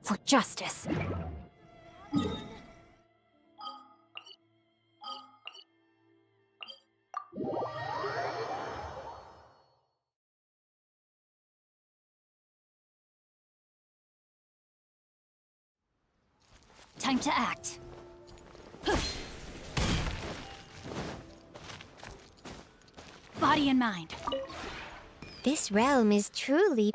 For justice. Time to act. Body and mind. This realm is truly...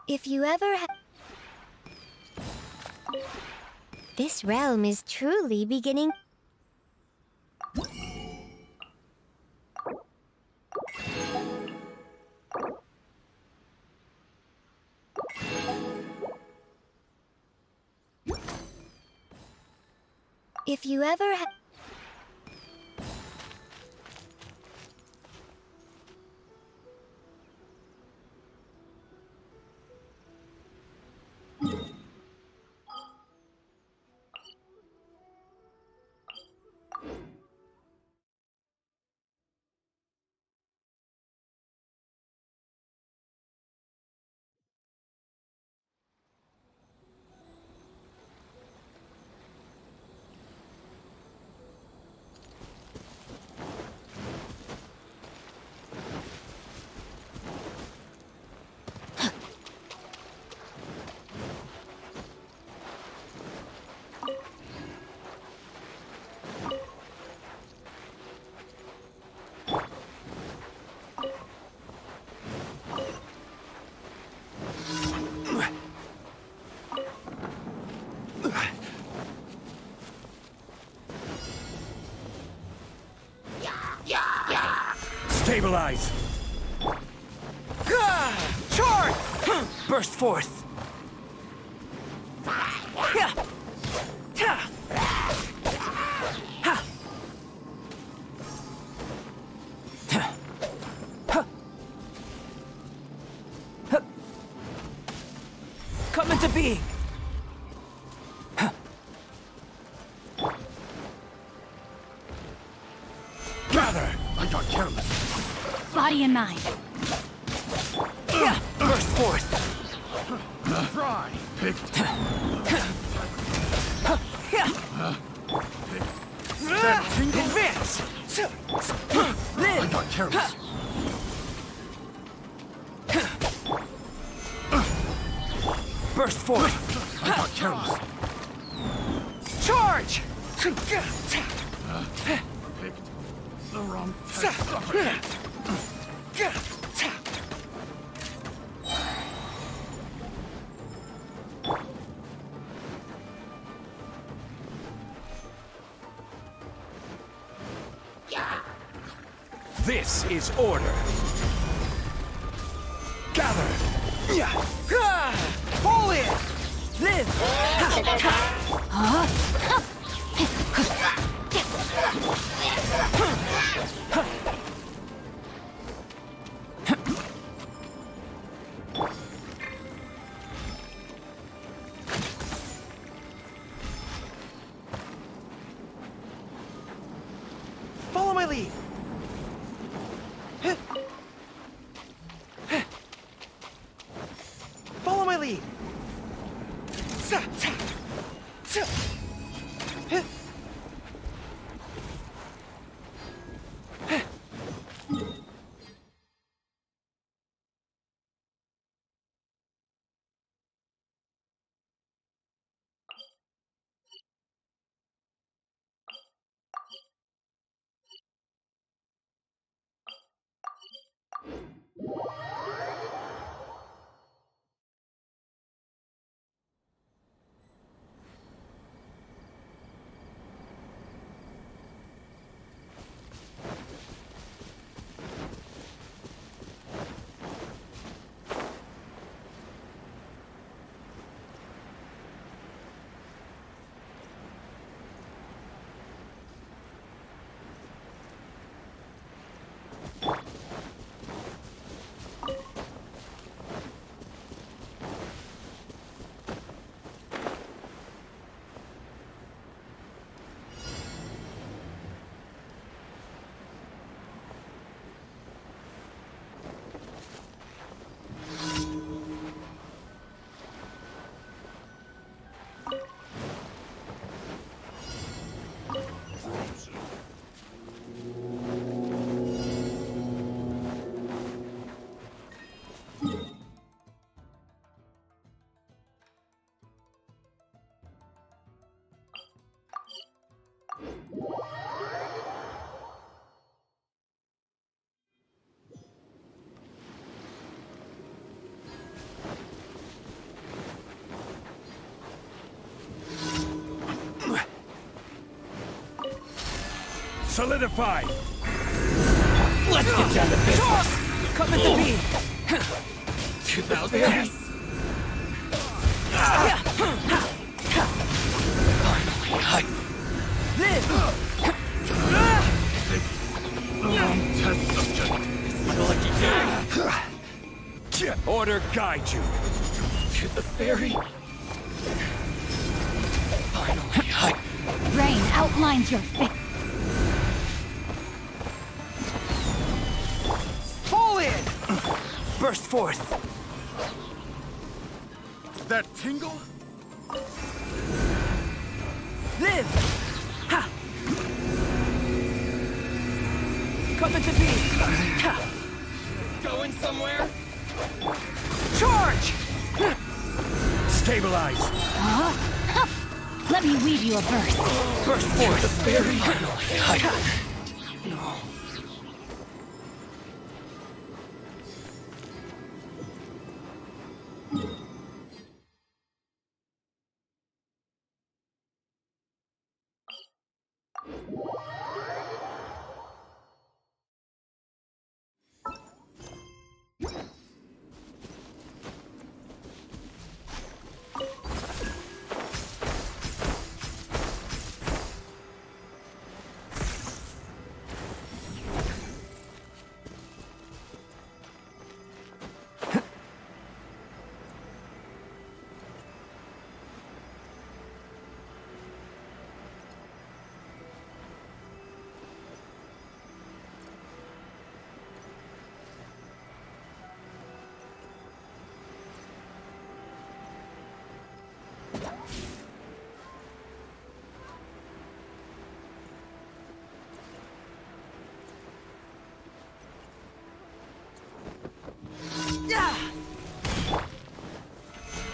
If you ever This realm is truly beginning... If you ever Stabilize! Charge! Burst forth! Come into being! Gather! I got careless. Body and mind. Burst forth! Try. Picked. Advance! I got careless. Burst forth! I got careless. Charge! Picked the wrong type. This is order. Gather! Pull in! Live! Follow my lead. Solidify! Let's get down to business. Coming to me! 2000. Finally, Live! Test subject. my lucky day. Order guide you. To the ferry. Finally, Rain outlines your fate. Fall in! Burst forth. That tingle? Live! Ha! Coming to me! Ha! going somewhere? Charge! Stabilize! Huh? Huh. Let me weave you a verse. Burst forth! The ferry. Finally, no.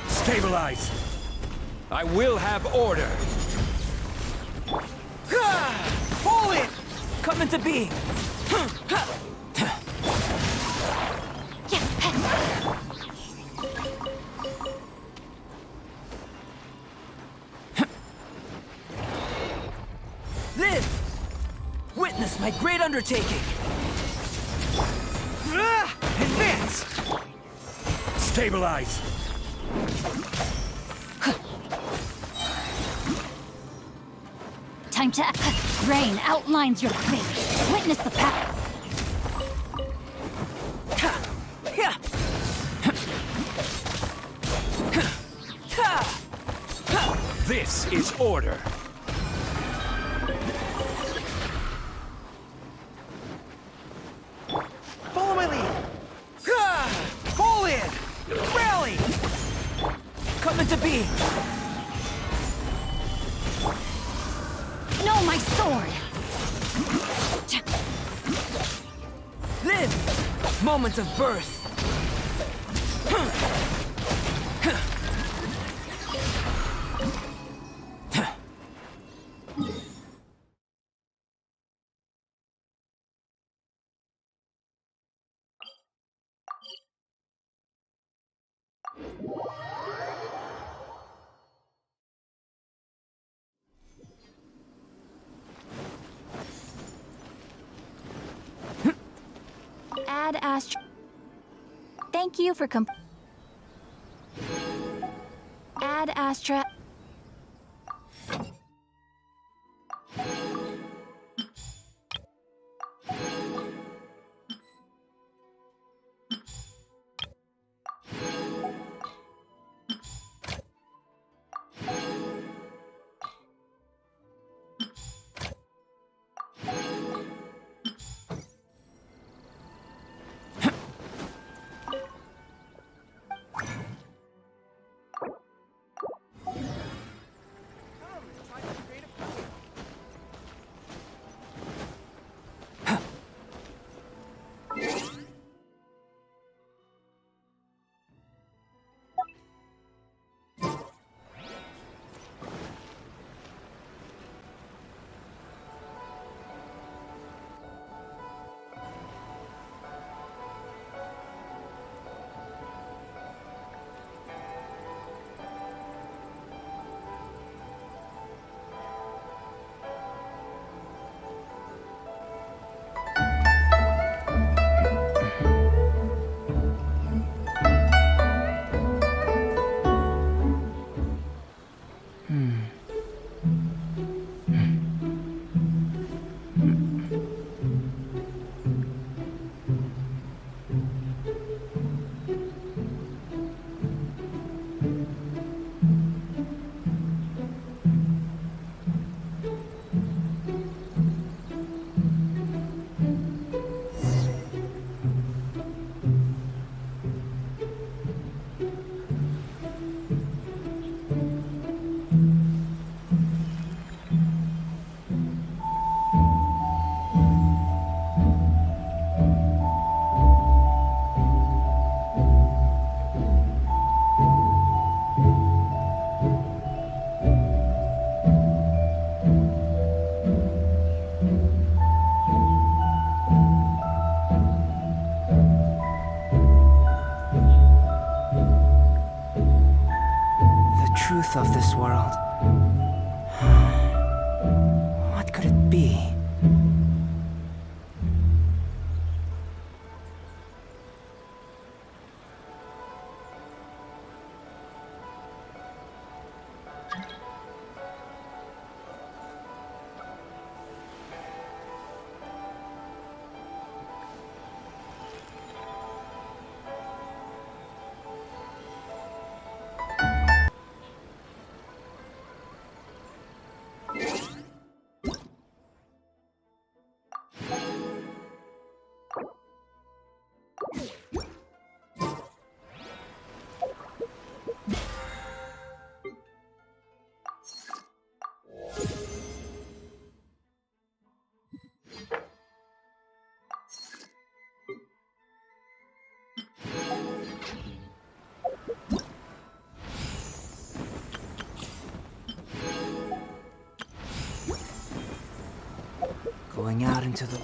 Stabilize! I will have order! Fall in! Come into being! Live! Witness my great undertaking! Advance! Stabilize! Time to rain outlines your fate. Witness the path. This is order! Follow my lead! Fall in! Rally! Come into being! No, my sword! Live! Moment of birth! Add Astra. Thank you for Add Astra. truth of this world. What could it be? Going out into the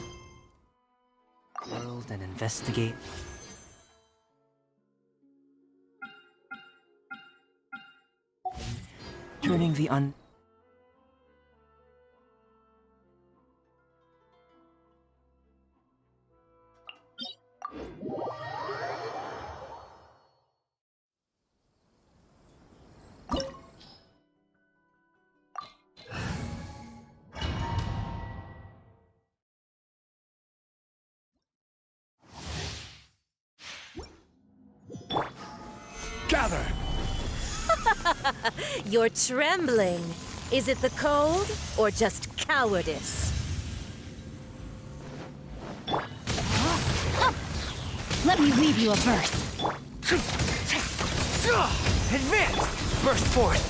world and investigate. Turning the Gather! You're trembling. Is it the cold or just cowardice? Let me weave you a verse. advance! Burst forth!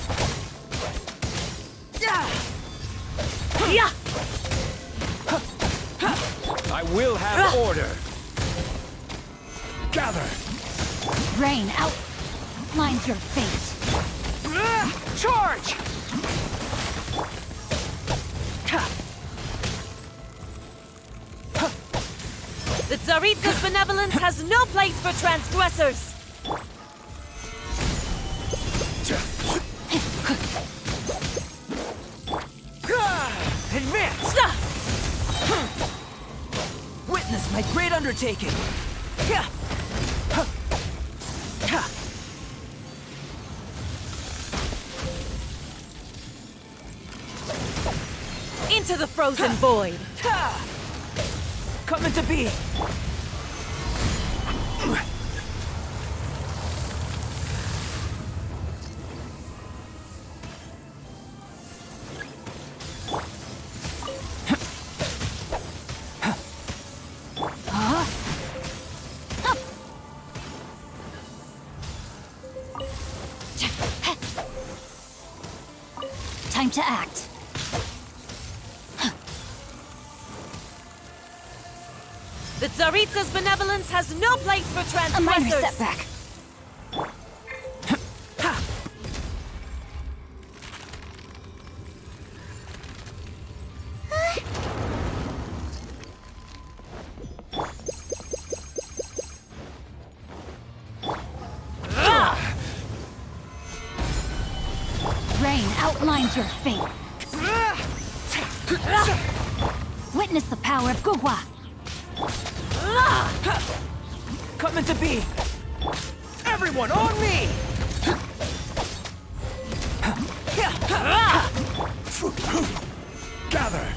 Yeah! I will have order! Gather! Rain outlines your fate. Charge! The Tsaritsa's benevolence has no place for transgressors! Advance! Witness my great undertaking! Into the frozen void! Coming to be! Time to act. The Tsaritsa's benevolence has no place for A minor transgressors! setback. Rain outlines your fate. Witness the power of Gugwa. Coming to be! Everyone on me! Gather!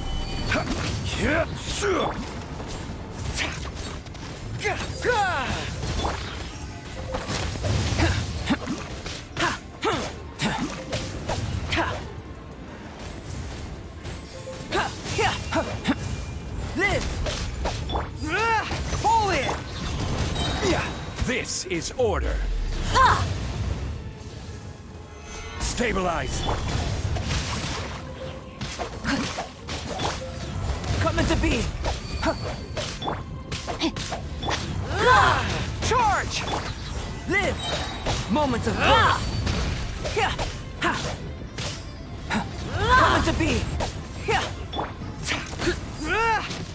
Live! Fall in! This is order. Stabilize. Coming to be! Charge! Live! Moment of birth! Coming to be!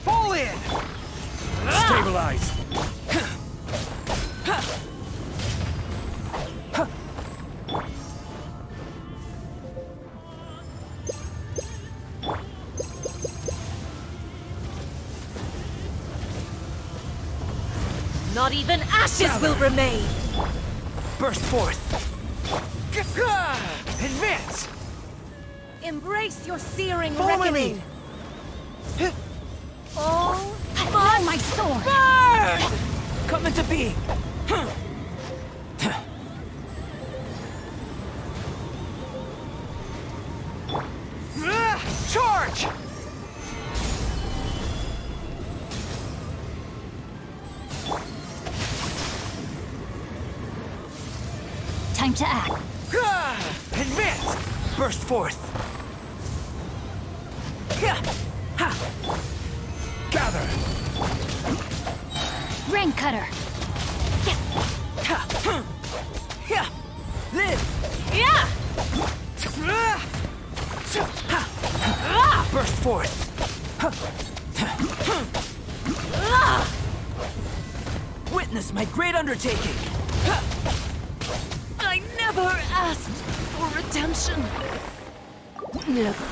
Fall in! Stabilize. Not even ashes will remain! Burst forth! Advance! Embrace your searing Follow my reckoning! lead. All Blow my sword! burn! Come into being! Charge! Time to act. Advance! Burst forth! Gather! Rain cutter. Live! Yeah! Burst forth! Witness my great undertaking! I never asked for redemption. Never.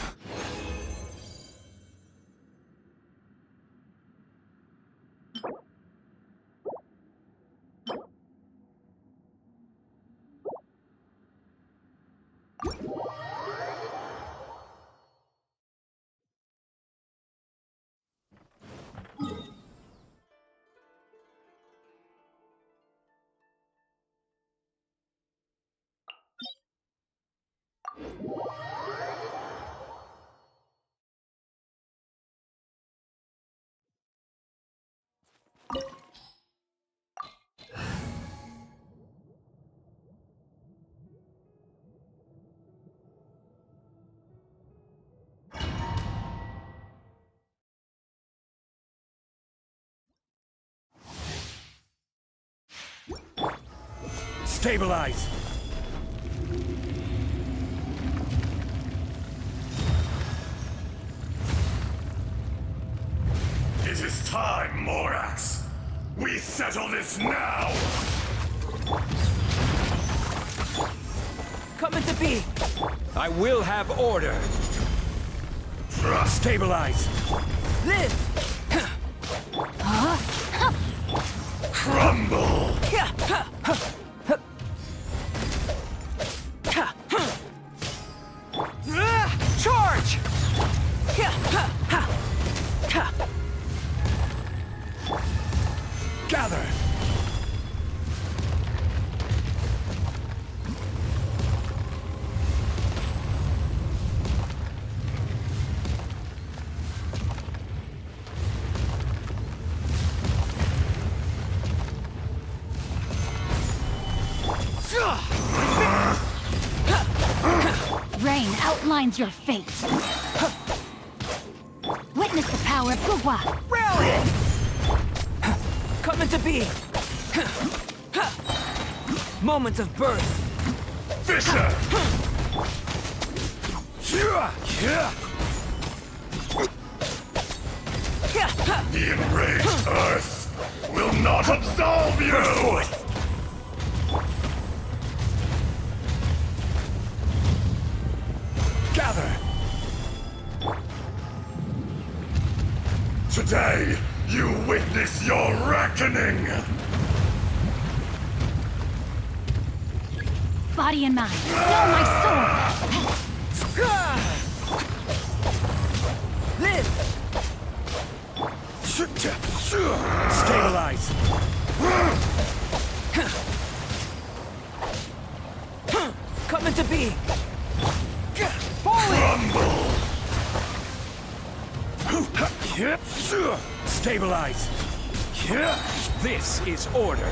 Stabilize! It is time, Morax! We settle this now! Come into being! I will have order! Stabilize! Live! Crumble! Charge! Gather! Rain outlines your fate. Witness the power of Gugwa. Rally! Come into being! Moment of birth! Fisher! The enraged Earth will not absolve you! Gather! Today, you witness your reckoning! Body and mind. Know my sword. Live! Stabilize! Come into being! Rumble! Stabilize! This is order!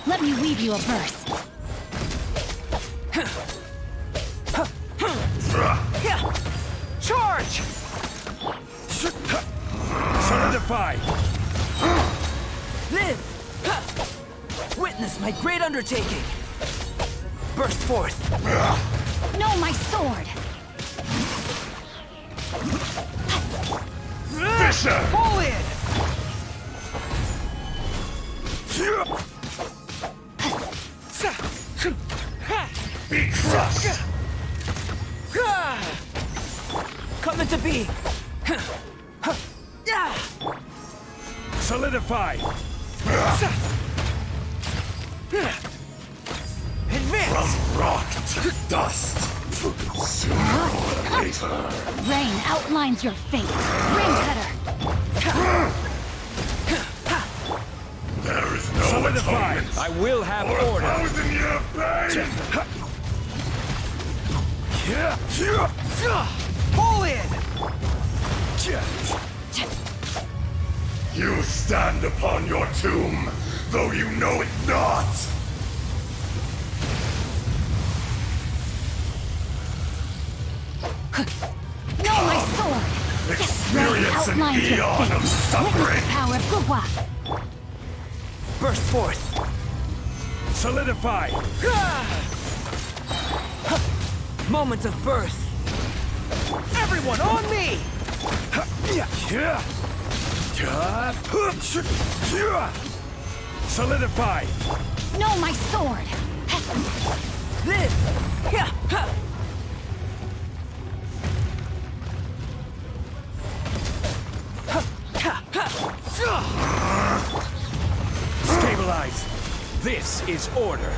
Let me weave you a verse. Charge! Solidify! Live! Witness my great undertaking! Burst forth! Know my sword. Fisher! Fall in! Be crushed! Come into being! Solidify! From rock to dust. Sooner or later. Rain outlines your fate. Ring cutter. There is no Solidify! atonement I will have for order! 1,000-year pain! Pull in! You stand upon your tomb, though you know it not! No, my sword! Rain Experience an outlines your eon fate. of Witness suffering! the power of Gugwa. Burst forth! Solidify! Moment of birth! Everyone on me! Solidify! No, my sword! Live! Stabilize! This is order!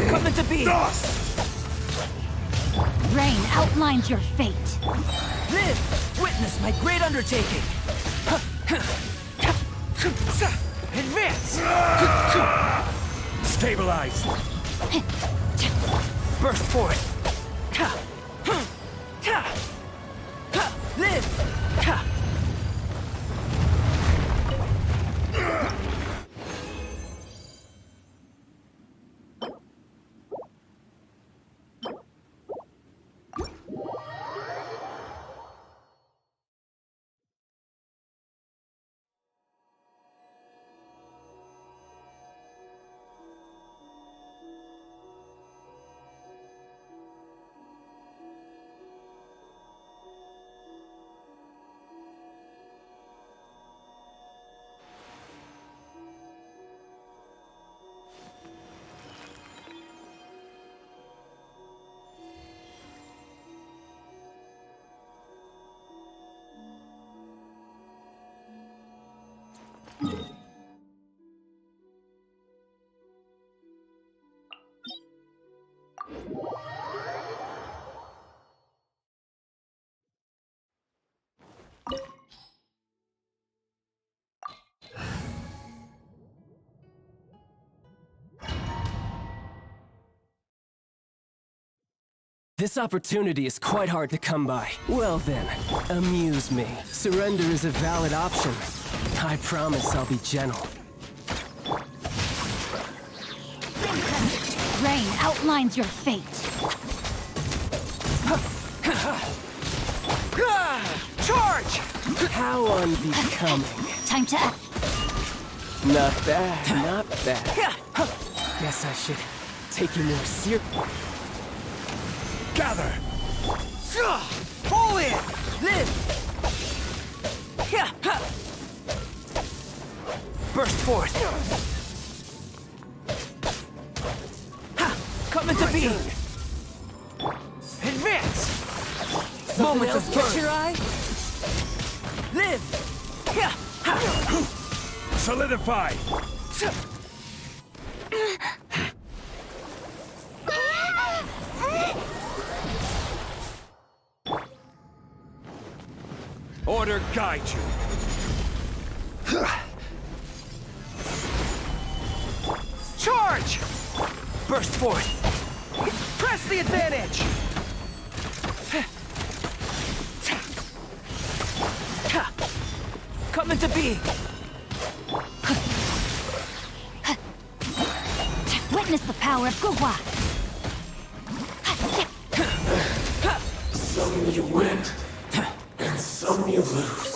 Come into being! Dust! Rain outlines your fate. Live! Witness my great undertaking! Advance! Stabilize! Burst forth! Live! This opportunity is quite hard to come by. Well then, amuse me. Surrender is a valid option. I promise I'll be gentle. Rain outlines your fate. Charge! How unbecoming. Time to act. Not bad, not bad. Guess I should take you more seriously. Gather! Pull in! Live! Burst forth! Come into being! Advance! Moment of catch your eye? Live! Solidify! Order guide you. Charge! Burst forth. Press the advantage. Come into being. Witness the power of Gugwa. Some you win, and some you lose.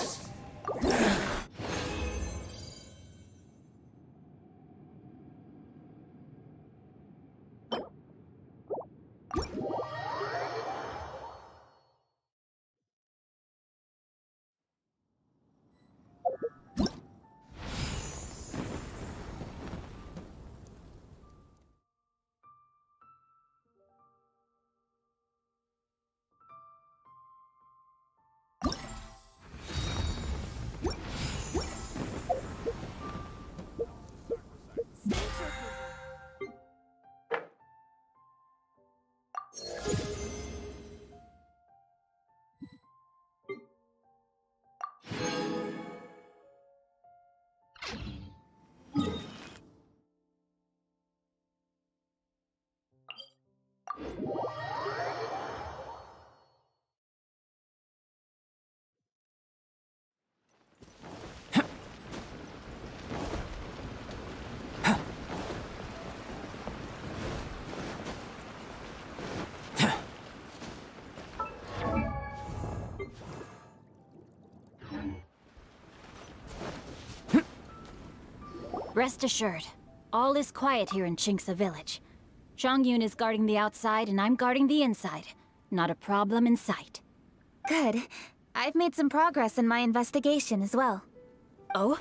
Rest assured, all is quiet here in Chinksa village. Zhongyun is guarding the outside and I'm guarding the inside. Not a problem in sight. Good. I've made some progress in my investigation as well. Oh?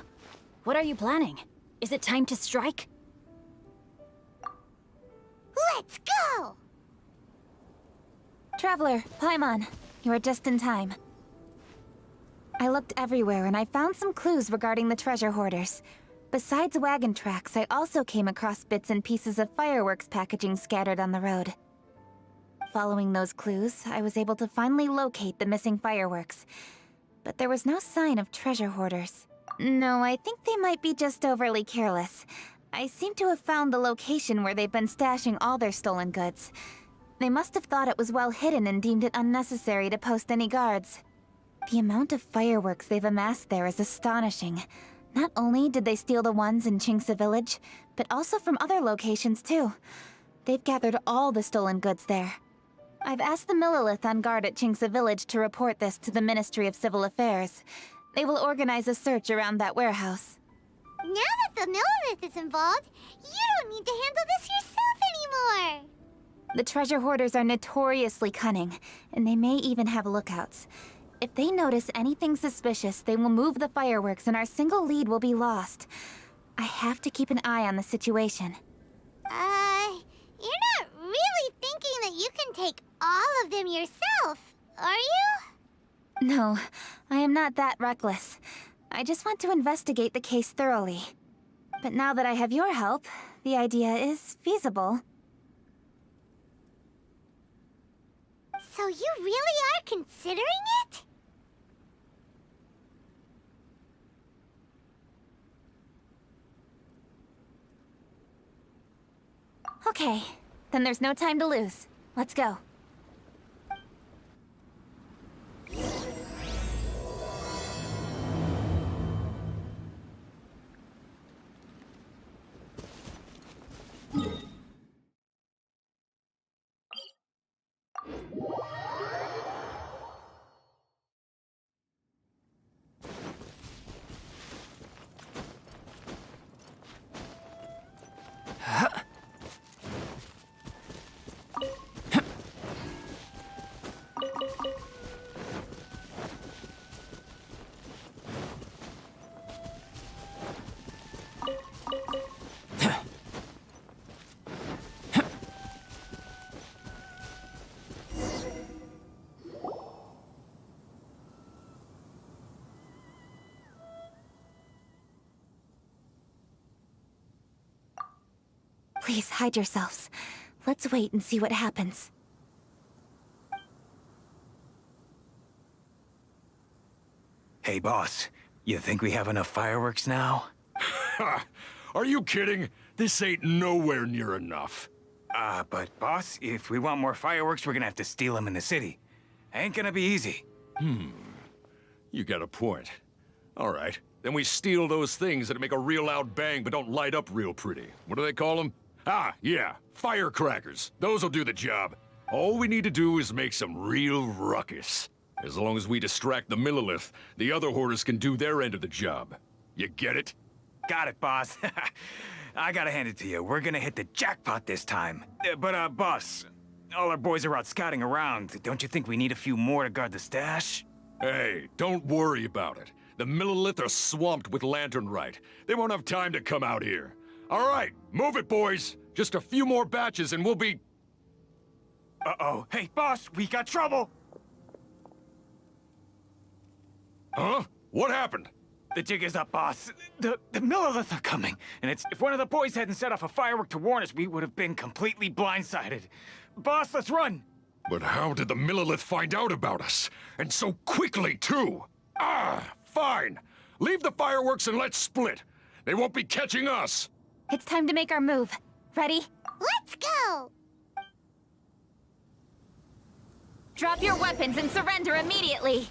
What are you planning? Is it time to strike? Let's go! Traveler, Paimon, you are just in time. I looked everywhere and I found some clues regarding the treasure hoarders. Besides wagon tracks, I also came across bits and pieces of fireworks packaging scattered on the road. Following those clues, I was able to finally locate the missing fireworks. But there was no sign of treasure hoarders. No, I think they might be just overly careless. I seem to have found the location where they've been stashing all their stolen goods. They must have thought it was well hidden and deemed it unnecessary to post any guards. The amount of fireworks they've amassed there is astonishing. Not only did they steal the ones in Chinksa village, but also from other locations too. They've gathered all the stolen goods there. I've asked the Millilith on guard at Chinksa village to report this to the Ministry of Civil Affairs. They will organize a search around that warehouse. Now that the Millilith is involved, you don't need to handle this yourself anymore! The treasure hoarders are notoriously cunning, and they may even have lookouts. If they notice anything suspicious, they will move the fireworks and our single lead will be lost. I have to keep an eye on the situation. You're not really thinking that you can take all of them yourself, are you? No, I am not that reckless. I just want to investigate the case thoroughly. But now that I have your help, the idea is feasible. So you really are considering it? Okay, then there's no time to lose. Let's go. Please hide yourselves. Let's wait and see what happens. Hey, boss. You think we have enough fireworks now? Ha! Are you kidding? This ain't nowhere near enough. But boss, if we want more fireworks, we're gonna have to steal them in the city. Ain't gonna be easy. You got a point. All right, then we steal those things that make a real loud bang but don't light up real pretty. What do they call them? Ah, yeah, firecrackers. Those'll do the job. All we need to do is make some real ruckus. As long as we distract the Millilith, the other hoarders can do their end of the job. You get it? Got it, boss. I gotta hand it to you. We're gonna hit the jackpot this time. But boss, all our boys are out scouting around. Don't you think we need a few more to guard the stash? Hey, don't worry about it. The Millilith are swamped with lanternite. They won't have time to come out here. All right, move it, boys. Just a few more batches and we'll be... Uh-oh. Hey, boss, we got trouble! Huh? What happened? The jig is up, boss. The Millilith are coming, and if one of the boys hadn't set off a firework to warn us, we would have been completely blindsided. Boss, let's run! But how did the Millilith find out about us? And so quickly, too? Ah, fine. Leave the fireworks and let's split. They won't be catching us. It's time to make our move. Ready? Let's go! Drop your weapons and surrender immediately!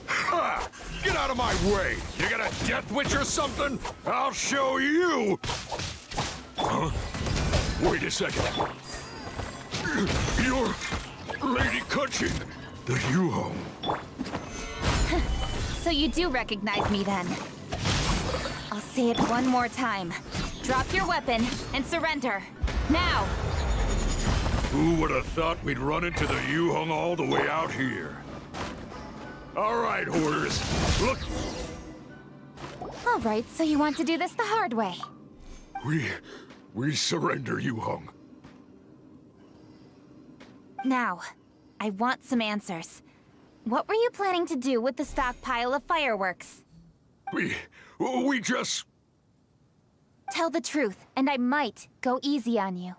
Ah, get out of my way! You got a death wish or something? I'll show you! Huh? Wait a second. You're Lady Kutchin, the Yuho. So you do recognize me then? I'll say it one more time. Drop your weapon and surrender. Now! Who would have thought we'd run into the Yuhong all the way out here? All right, hoarders. Look, All right, so you want to do this the hard way. we surrender, Yuhong. Now, I want some answers. What were you planning to do with the stockpile of fireworks? We just... Tell the truth, and I might go easy on you.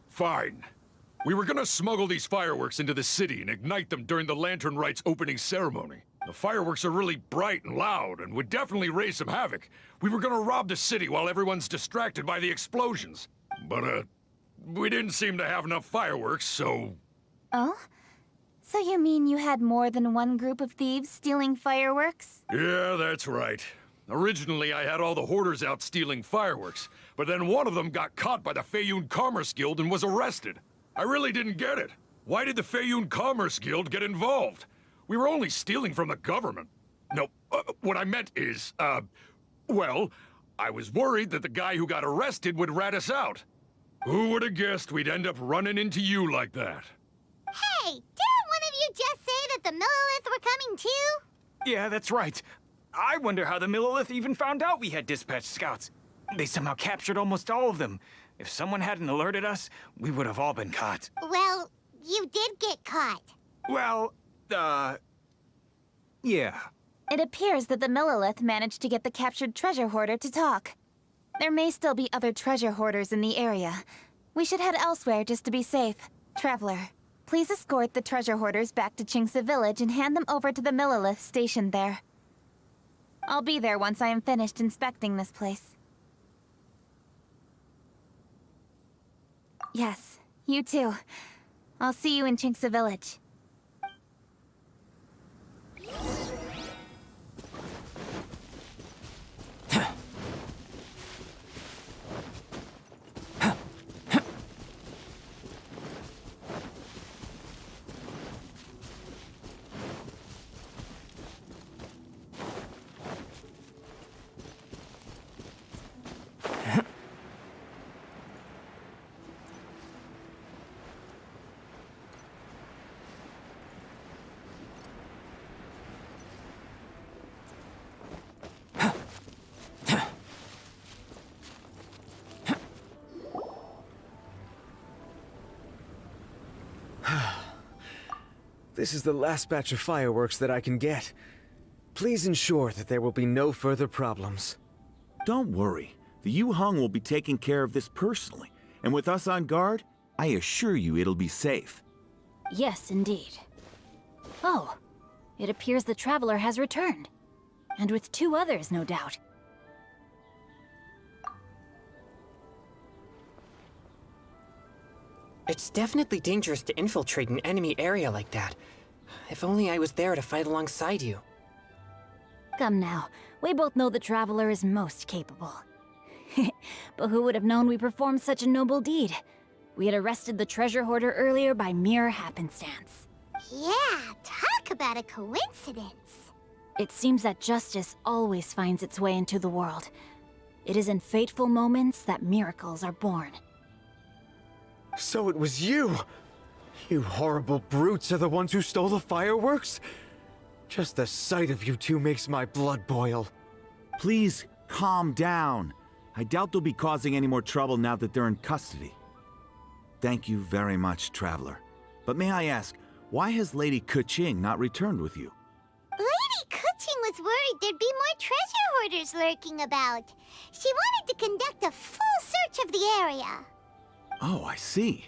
Fine. We were gonna smuggle these fireworks into the city and ignite them during the Lantern Rite's opening ceremony. The fireworks are really bright and loud and would definitely raise some havoc. We were gonna rob the city while everyone's distracted by the explosions. But, we didn't seem to have enough fireworks, so... Oh? So you mean you had more than one group of thieves stealing fireworks? Yeah, that's right. Originally, I had all the hoarders out stealing fireworks, but then one of them got caught by the Feiyun Commerce Guild and was arrested. I really didn't get it. Why did the Feiyun Commerce Guild get involved? We were only stealing from the government. No, what I meant is, well, I was worried that the guy who got arrested would rat us out. Who would have guessed we'd end up running into you like that? Hey, didn't one of you just say that the Millilith were coming too? Yeah, that's right. I wonder how the Millilith even found out we had dispatched scouts. They somehow captured almost all of them. If someone hadn't alerted us, we would have all been caught. Well, you did get caught. Well, yeah. It appears that the Millilith managed to get the captured treasure hoarder to talk. There may still be other treasure hoarders in the area. We should head elsewhere just to be safe. Traveler, please escort the treasure hoarders back to Chingsa Village and hand them over to the Millilith stationed there. I'll be there once I am finished inspecting this place. Yes, you too. I'll see you in Chingsa Village. This is the last batch of fireworks that I can get. Please ensure that there will be no further problems. Don't worry. The Yuhong will be taking care of this personally. And with us on guard, I assure you it'll be safe. Yes, indeed. Oh, it appears the Traveler has returned. And with 2 others, no doubt. It's definitely dangerous to infiltrate an enemy area like that. If only I was there to fight alongside you. Come now, we both know the Traveler is most capable. But who would have known we performed such a noble deed? We had arrested the treasure hoarder earlier by mere happenstance. Yeah, talk about a coincidence. It seems that justice always finds its way into the world. It is in fateful moments that miracles are born. So it was you! You horrible brutes are the ones who stole the fireworks? Just the sight of you two makes my blood boil. Please, calm down. I doubt they'll be causing any more trouble now that they're in custody. Thank you very much, Traveler. But may I ask, why has Lady Keqing not returned with you? Lady Keqing was worried there'd be more treasure hoarders lurking about. She wanted to conduct a full search of the area. Oh, I see.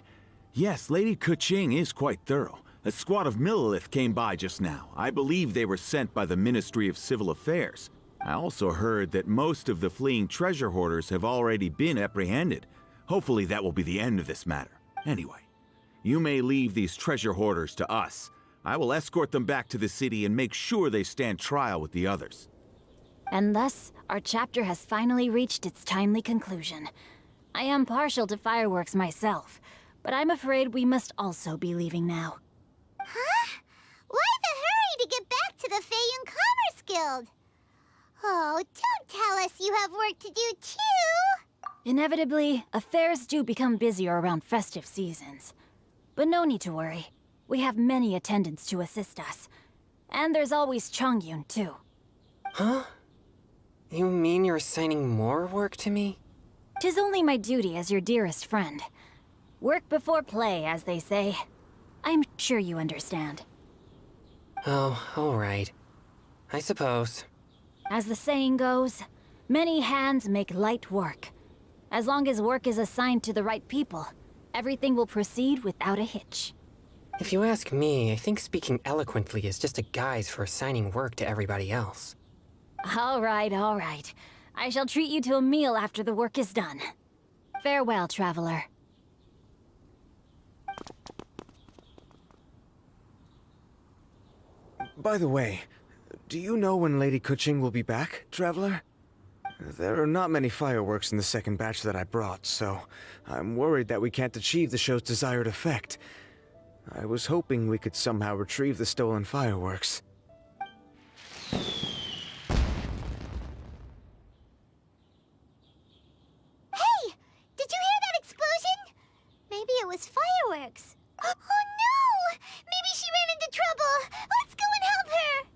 Yes, Lady Keqing is quite thorough. A squad of Millilith came by just now. I believe they were sent by the Ministry of Civil Affairs. I also heard that most of the fleeing treasure hoarders have already been apprehended. Hopefully that will be the end of this matter. Anyway, you may leave these treasure hoarders to us. I will escort them back to the city and make sure they stand trial with the others. And thus, our chapter has finally reached its timely conclusion. I am partial to fireworks myself, but I'm afraid we must also be leaving now. Huh? Why the hurry to get back to the Feiyun Commerce Guild? Oh, don't tell us you have work to do too! Inevitably, affairs do become busier around festive seasons. But no need to worry. We have many attendants to assist us. And there's always Chongyun, too. Huh? You mean you're assigning more work to me? 'Tis only my duty as your dearest friend. Work before play, as they say. I'm sure you understand. Oh, alright. I suppose. As the saying goes, many hands make light work. As long as work is assigned to the right people, everything will proceed without a hitch. If you ask me, I think speaking eloquently is just a guise for assigning work to everybody else. All right, all right. I shall treat you to a meal after the work is done. Farewell, traveler. By the way, do you know when Lady Kuching will be back, Traveler? There are not many fireworks in the second batch that I brought, so I'm worried that we can't achieve the show's desired effect. I was hoping we could somehow retrieve the stolen fireworks. Hey! Did you hear that explosion? Maybe it was fireworks. Oh no! Maybe she ran into trouble! Let's go and help her!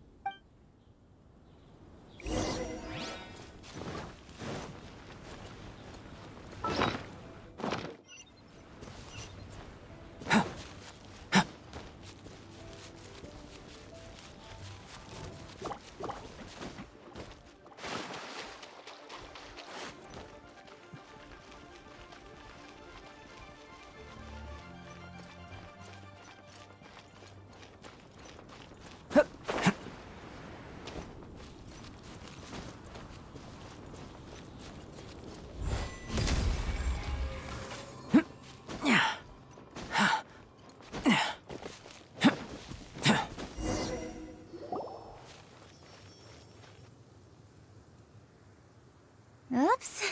Oops.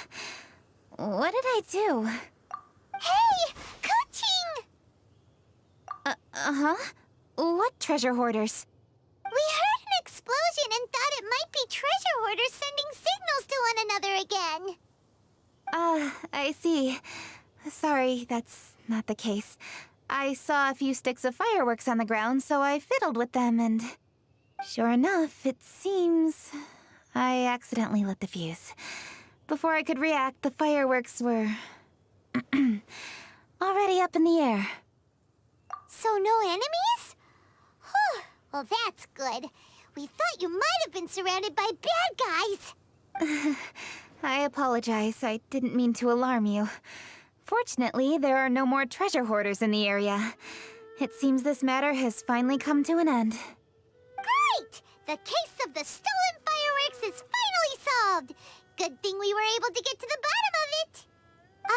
What did I do? Hey! Kuching! Uh-huh? What treasure hoarders? We heard an explosion and thought it might be treasure hoarders sending signals to one another again. I see. Sorry, that's not the case. I saw a few sticks of fireworks on the ground, so I fiddled with them, and sure enough, it seems I accidentally lit the fuse. Before I could react, the fireworks were already up in the air. So no enemies? Whew, well that's good. We thought you might have been surrounded by bad guys. I apologize. I didn't mean to alarm you. Fortunately, there are no more treasure hoarders in the area. It seems this matter has finally come to an end. Great! The case of the stolen fireworks is finally solved. Good thing we were able to get to the bottom of it.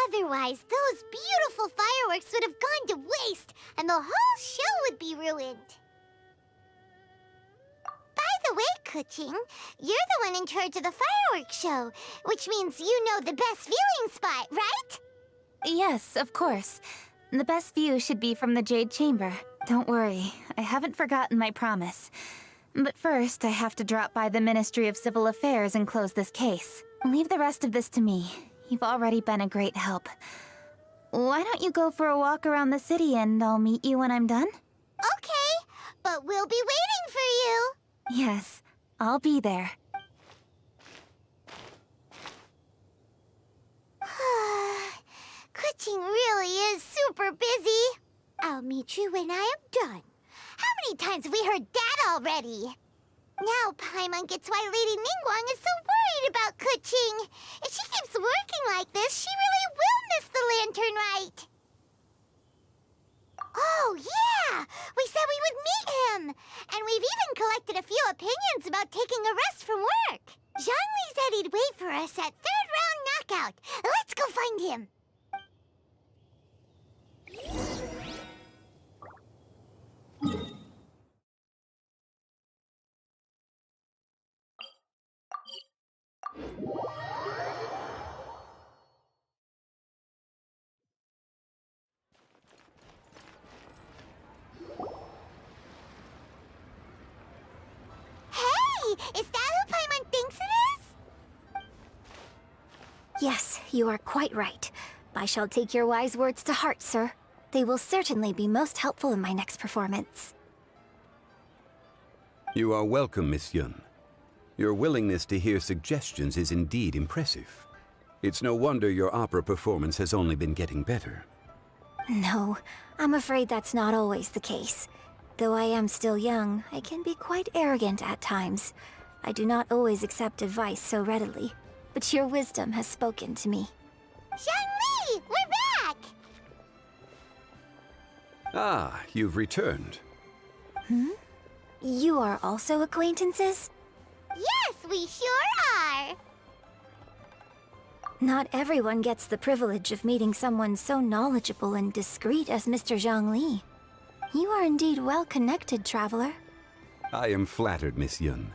Otherwise, those beautiful fireworks would have gone to waste, and the whole show would be ruined. By the way, Kuching, you're the one in charge of the fireworks show, which means you know the best viewing spot, right? Yes, of course. The best view should be from the Jade Chamber. Don't worry, I haven't forgotten my promise. But first, I have to drop by the Ministry of Civil Affairs and close this case. Leave the rest of this to me. You've already been a great help. Why don't you go for a walk around the city and I'll meet you when I'm done? Okay, but we'll be waiting for you. Yes, I'll be there. Kuching really is super busy. I'll meet you when I am done. How many times have we heard that already? Now Paimon gets why Lady Ningguang is so worried about Kuching. If she keeps working like this, she really will miss the lantern rite. Oh, yeah! We said we would meet him! And we've even collected a few opinions about taking a rest from work. Zhongli said he'd wait for us at third round knockout. Let's go find him. Hey! Is that who Paimon thinks it is? Yes, you are quite right. I shall take your wise words to heart, sir. They will certainly be most helpful in my next performance. You are welcome, Miss Yun. Your willingness to hear suggestions is indeed impressive. It's no wonder your opera performance has only been getting better. No, I'm afraid that's not always the case. Though I am still young, I can be quite arrogant at times. I do not always accept advice so readily, but your wisdom has spoken to me. Zhongli, we're back! Ah, you've returned. You are also acquaintances? Yes, we sure are! Not everyone gets the privilege of meeting someone so knowledgeable and discreet as Mr. Zhongli. You are indeed well-connected, traveler. I am flattered, Miss Yun.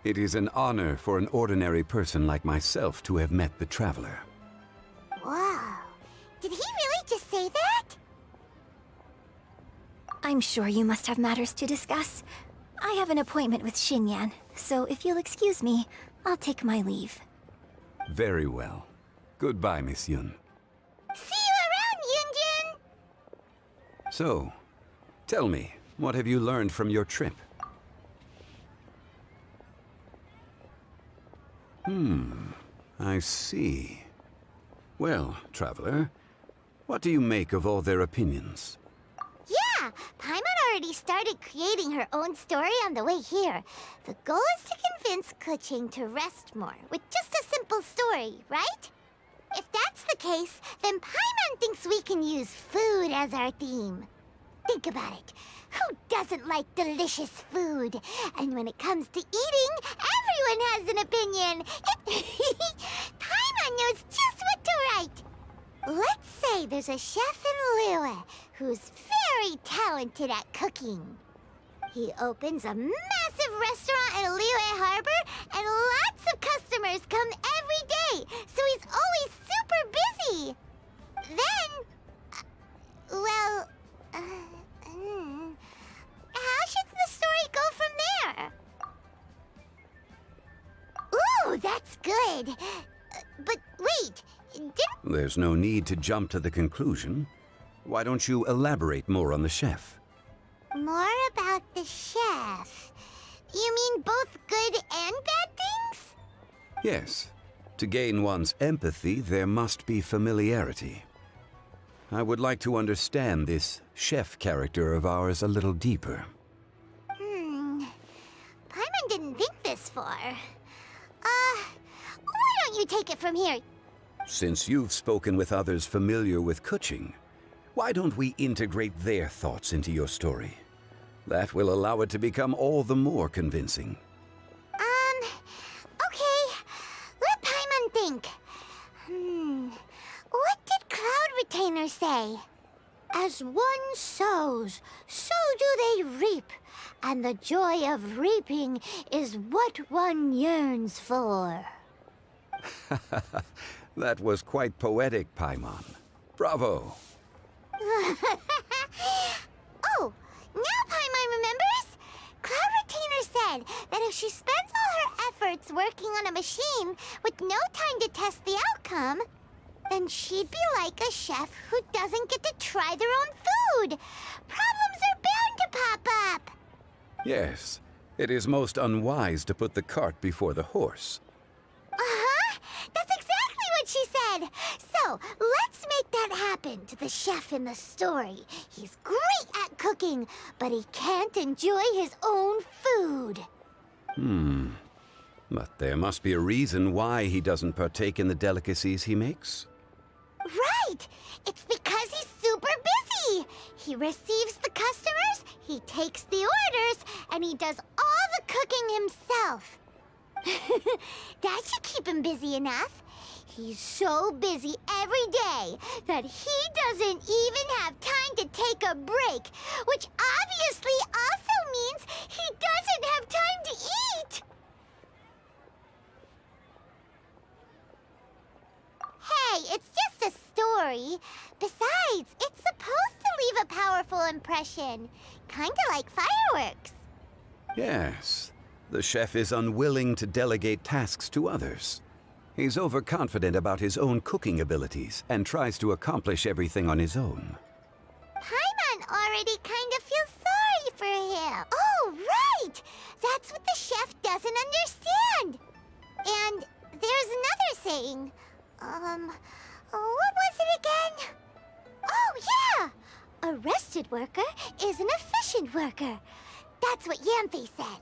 It is an honor for an ordinary person like myself to have met the traveler. Wow. Did he really just say that? I'm sure you must have matters to discuss. I have an appointment with Xinyan, so if you'll excuse me, I'll take my leave. Very well. Goodbye, Miss Yun. See you around, Yunjin! So, tell me, what have you learned from your trip? I see. Well, traveler, what do you make of all their opinions? Yeah, Paimon already started creating her own story on the way here. The goal is to convince Kuching to rest more with just a simple story, right? If that's the case, then Paimon thinks we can use food as our theme. Think about it. Who doesn't like delicious food? And when it comes to eating, everyone has an opinion. Paimon knows just what to write. Let's say there's a chef in Liyue who's very talented at cooking. He opens a massive restaurant in Liyue Harbor, and lots of customers come every day, so he's always super busy. Then, how should the story go from there? Ooh, that's good. But wait, There's no need to jump to the conclusion. Why don't you elaborate more on the chef? more about the chef. You mean both good and bad things? Yes. To gain one's empathy, there must be familiarity. I would like to understand this chef character of ours a little deeper. Paimon didn't think this far. Why don't you take it from here? Since you've spoken with others familiar with Kuching, why don't we integrate their thoughts into your story? That will allow it to become all the more convincing. Okay. Let Paimon think. What did Cloud Retainer say? As one sows, so do they reap. And the joy of reaping is what one yearns for. That was quite poetic, Paimon. Bravo! Oh, now Paimon remembers? Cloud Retainer said that if she spends all her efforts working on a machine with no time to test the outcome, then she'd be like a chef who doesn't get to try their own food. Problems are bound to pop up. Yes, it is most unwise to put the cart before the horse. That's exactly what she said. So, let's make that happen to the chef in the story. He's great at cooking, but he can't enjoy his own food. But there must be a reason why he doesn't partake in the delicacies he makes. Right! It's because he's super busy! He receives the customers, he takes the orders, and he does all the cooking himself. That should keep him busy enough. He's so busy every day that he doesn't even have time to take a break, which obviously also means he doesn't have time to eat. Hey, it's just a story. Besides, it's supposed to leave a powerful impression. Kinda like fireworks. Yes, the chef is unwilling to delegate tasks to others. He's overconfident about his own cooking abilities and tries to accomplish everything on his own. Paimon already kind of feels sorry for him. Oh, right! That's what the chef doesn't understand. And there's another saying. What was it again? Oh, yeah! A rested worker is an efficient worker. That's what Yanfei said.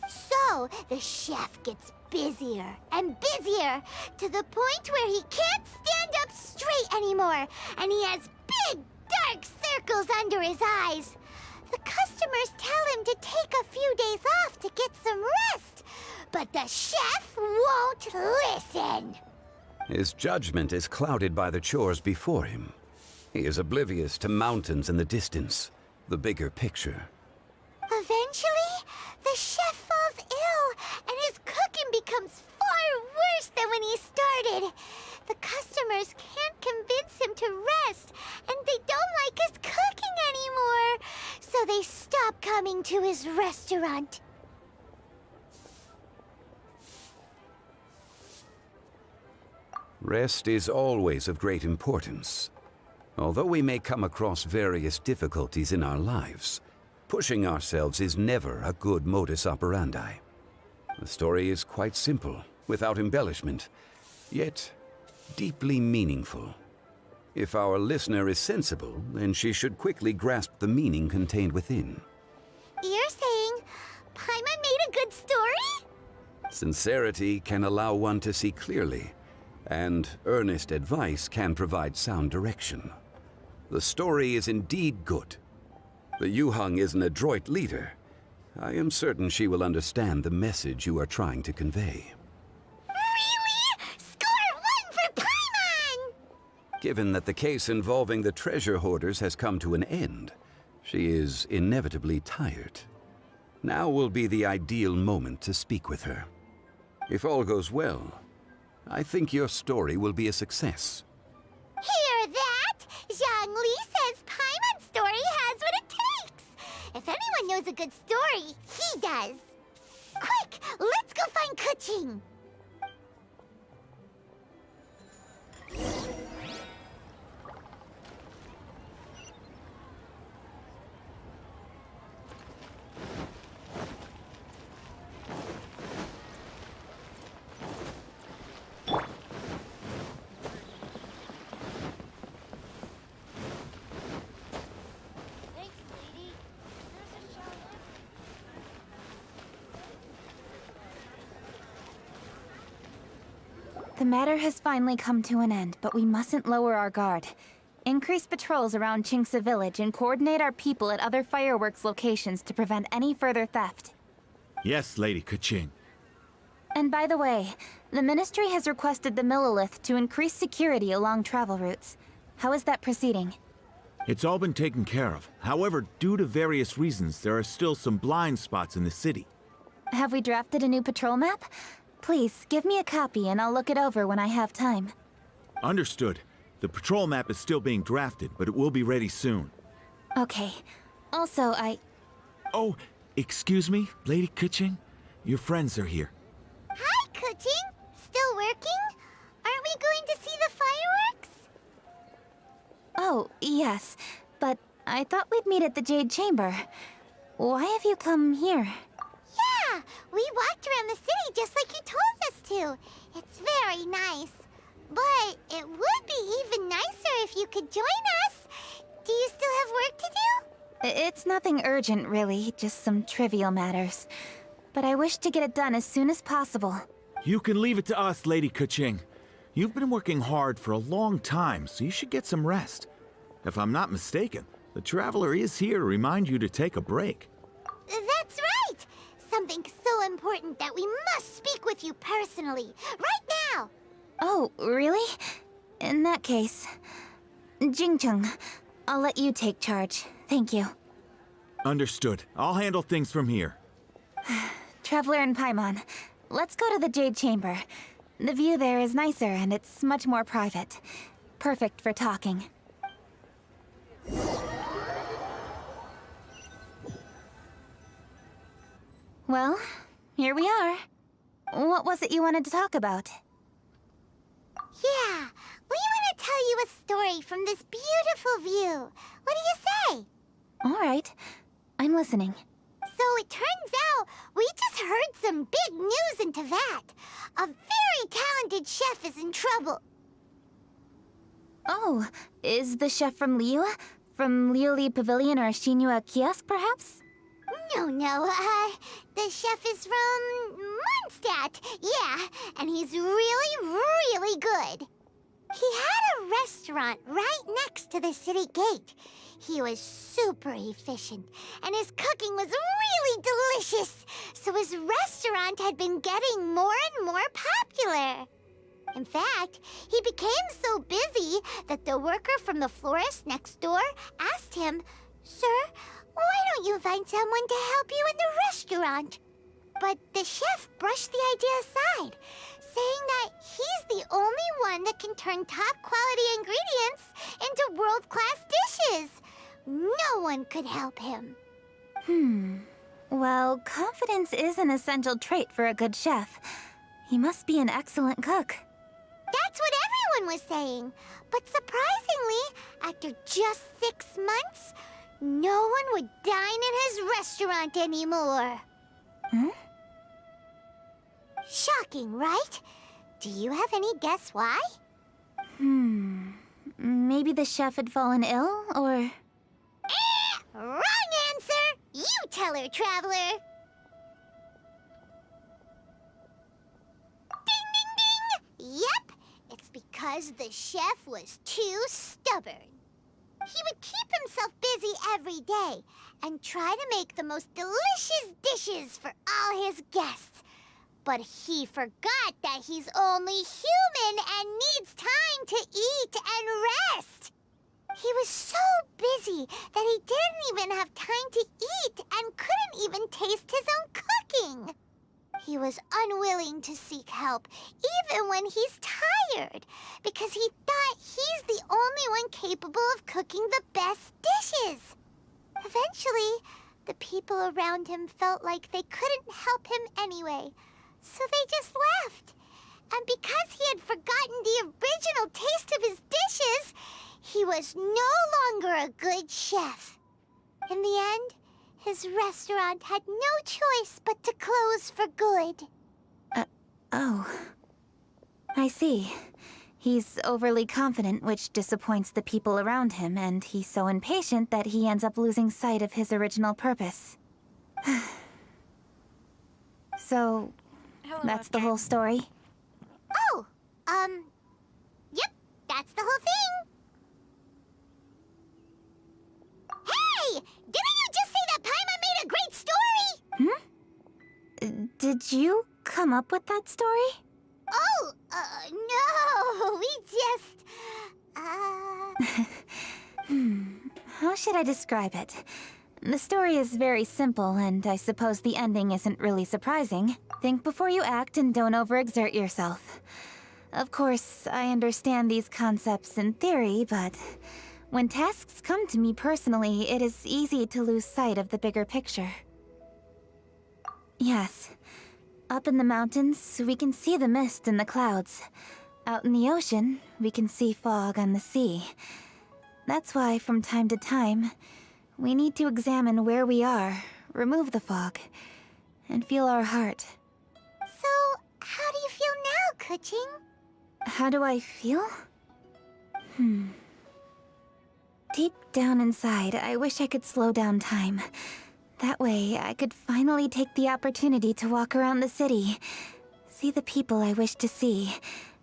So, the chef gets busier and busier to the point where he can't stand up straight anymore, and he has big, dark circles under his eyes. The customers tell him to take a few days off to get some rest, but the chef won't listen. His judgment is clouded by the chores before him. He is oblivious to mountains in the distance, the bigger picture. Eventually, the chef falls ill, and his cooking becomes far worse than when he started. The customers can't convince him to rest, and they don't like his cooking anymore, so they stop coming to his restaurant. Rest is always of great importance. Although we may come across various difficulties in our lives, pushing ourselves is never a good modus operandi. The story is quite simple, without embellishment, yet deeply meaningful. If our listener is sensible, then she should quickly grasp the meaning contained within. You're saying Paimon made a good story? Sincerity can allow one to see clearly, and earnest advice can provide sound direction. The story is indeed good. The Yuhang is an adroit leader. I am certain she will understand the message you are trying to convey. Really? Score 1 for Paimon! Given that the case involving the treasure hoarders has come to an end, she is inevitably tired. Now will be the ideal moment to speak with her. If all goes well, I think your story will be a success. Hear that? Zhongli says Paimon's story has what it takes. If anyone knows a good story, he does. Quick, let's go find Kuching. The matter has finally come to an end, but we mustn't lower our guard. Increase patrols around Qingce Village and coordinate our people at other fireworks locations to prevent any further theft. Yes, Lady Kuching. And by the way, the Ministry has requested the Millilith to increase security along travel routes. How is that proceeding? It's all been taken care of. However, due to various reasons, there are still some blind spots in the city. Have we drafted a new patrol map? Please, give me a copy and I'll look it over when I have time. Understood. The patrol map is still being drafted, but it will be ready soon. Okay. Also, Oh, excuse me, Lady Kuching? Your friends are here. Hi, Kuching. Still working? Aren't we going to see the fireworks? Oh, yes. But I thought we'd meet at the Jade Chamber. Why have you come here? Yeah, we walked around the city just like you told us to. It's very nice. But it would be even nicer if you could join us. Do you still have work to do? It's nothing urgent, really. Just some trivial matters. But I wish to get it done as soon as possible. You can leave it to us, Lady Kuching. You've been working hard for a long time, so you should get some rest. If I'm not mistaken, the Traveler is here to remind you to take a break. That's right! Something so important that we must speak with you personally, right now! Oh, really? In that case... Jingcheng, I'll let you take charge. Thank you. Understood. I'll handle things from here. Traveler and Paimon, let's go to the Jade Chamber. The view there is nicer and it's much more private. Perfect for talking. Well, here we are. What was it you wanted to talk about? a story from this beautiful view. What do you say? All right. I'm listening. So it turns out we just heard some big news in Teyvat. A very talented chef is in trouble. Oh, is the chef from Liyue? From Liuli Pavilion or Shinua Kiosk, perhaps? No, the chef is from Mondstadt. Yeah, and he's really, really good. He had a restaurant right next to the city gate. He was super efficient, and his cooking was really delicious. So his restaurant had been getting more and more popular. In fact, he became so busy that the worker from the florist next door asked him, "Sir, why don't you find someone to help you in the restaurant?" But the chef brushed the idea aside, saying that he's the only one that can turn top-quality ingredients into world-class dishes. No one could help him. Well, confidence is an essential trait for a good chef. He must be an excellent cook. That's what everyone was saying. But surprisingly, after just 6 months, no one would dine in his restaurant anymore. Shocking, right? Do you have any guess why? Maybe the chef had fallen ill, or... Wrong answer! You tell her, Traveler! Ding, ding, ding! Yep, it's because the chef was too stubborn. He would keep himself busy every day and try to make the most delicious dishes for all his guests. But he forgot that he's only human and needs time to eat and rest. He was so busy that he didn't even have time to eat and couldn't even taste his own cooking. He was unwilling to seek help, even when he's tired, because he thought he's the only one capable of cooking the best dishes. Eventually, the people around him felt like they couldn't help him anyway, so they just left. And because he had forgotten the original taste of his dishes, he was no longer a good chef. In the end, his restaurant had no choice but to close for good. Oh. I see. He's overly confident, which disappoints the people around him, and he's so impatient that he ends up losing sight of his original purpose. So, that's the whole story? Oh, yep, that's the whole thing. Hey! Didn't you just say that Paimon made a great story? Did you come up with that story? Oh, no, we just, How should I describe it? The story is very simple, and I suppose the ending isn't really surprising. Think before you act and don't overexert yourself. Of course, I understand these concepts in theory, but when tasks come to me personally, it is easy to lose sight of the bigger picture. Yes. Up in the mountains, we can see the mist in the clouds. Out in the ocean, we can see fog on the sea. That's why, from time to time, we need to examine where we are, remove the fog, and feel our heart. So, how do you feel now, Kuching? How do I feel? Deep down inside, I wish I could slow down time. That way, I could finally take the opportunity to walk around the city, see the people I wish to see,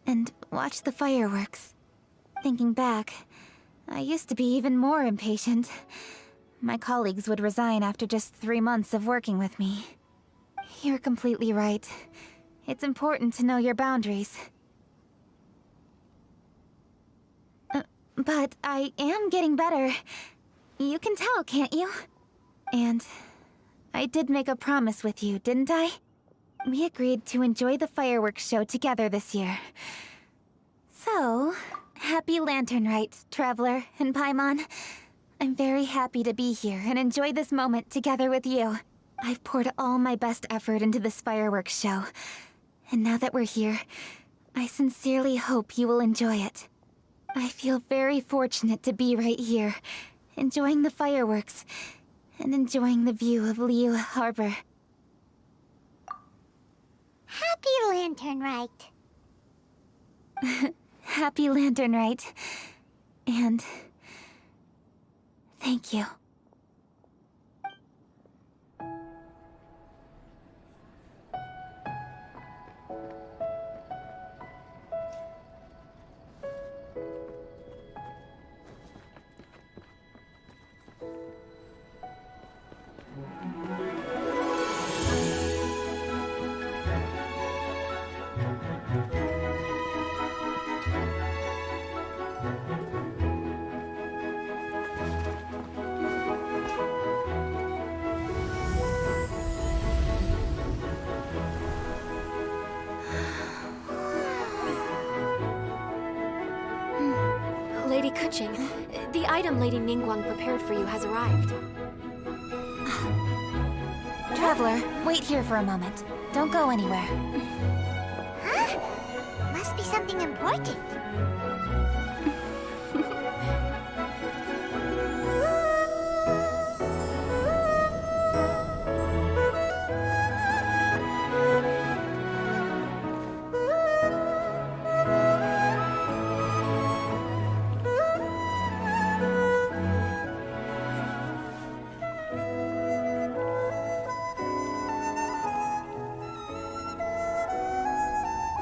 and watch the fireworks. Thinking back, I used to be even more impatient. My colleagues would resign after just 3 months of working with me. You're completely right. It's important to know your boundaries. But I am getting better. You can tell, can't you? And I did make a promise with you, didn't I? We agreed to enjoy the fireworks show together this year. So, happy Lantern Rite, Traveler and Paimon. I'm very happy to be here and enjoy this moment together with you. I've poured all my best effort into this fireworks show. And now that we're here, I sincerely hope you will enjoy it. I feel very fortunate to be right here, enjoying the fireworks, and enjoying the view of Liu Harbor. Happy Lantern Rite. Happy Lantern Rite. And... thank you. Lady Kuching, the item Lady Ningguang prepared for you has arrived. Traveler, wait here for a moment. Don't go anywhere. Huh? Must be something important.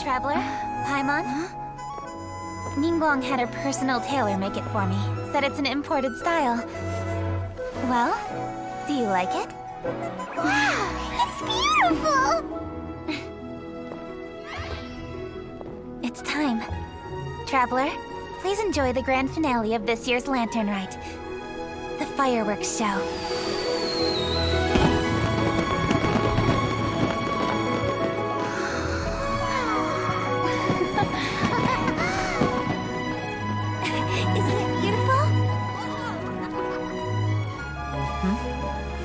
Traveler, Paimon? Ningguang had her personal tailor make it for me. Said it's an imported style. Well, do you like it? Wow, it's beautiful! It's time. Traveler, please enjoy the grand finale of this year's Lantern Rite. The fireworks show.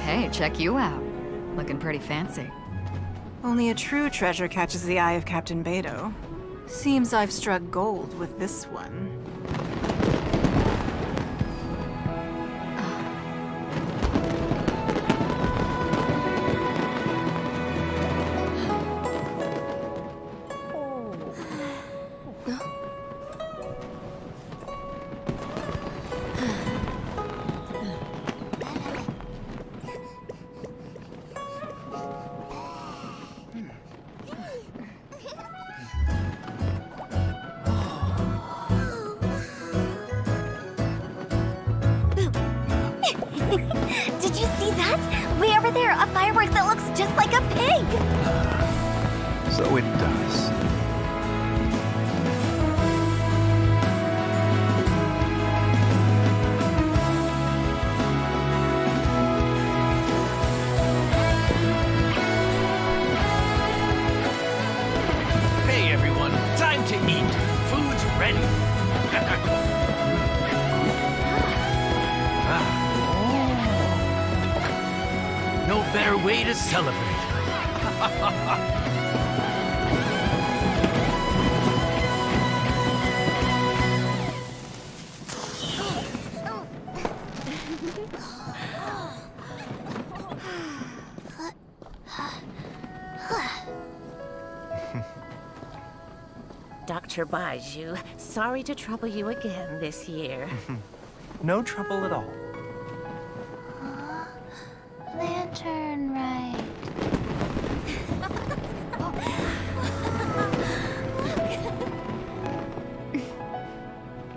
Hey, check you out. Looking pretty fancy. Only a true treasure catches the eye of Captain Beidou. Seems I've struck gold with this one. Did you see that? Way over there, a firework that looks just like a pig! So it does. Hey everyone, time to eat. Food's ready. No better way to celebrate. Dr. Baiju, sorry to trouble you again this year. No trouble at all. Lantern Rite.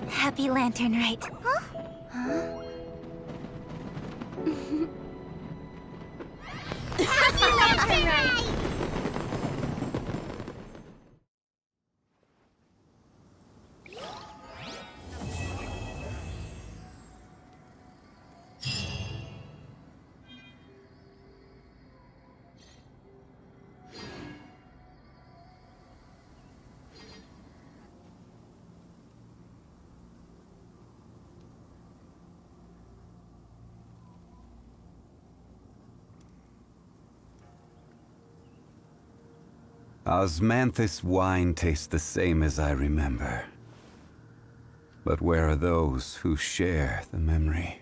Happy Lantern Rite. Huh? Happy Lantern Rite! Osmanthus wine tastes the same as I remember. But where are those who share the memory?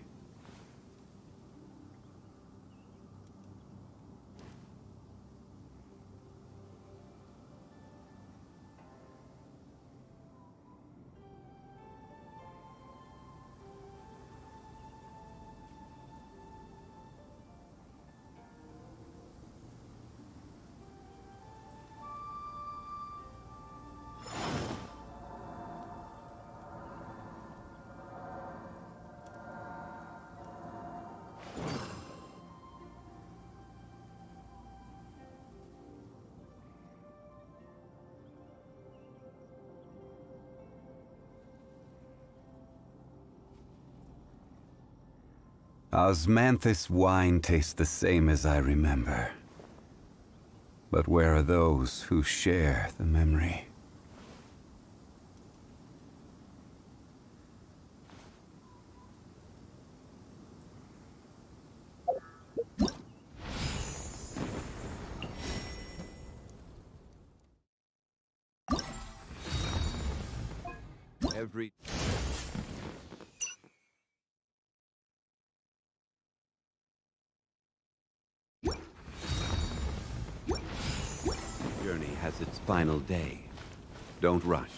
Osmanthus wine tastes the same as I remember. But where are those who share the memory? Every journey has its final day. Don't rush.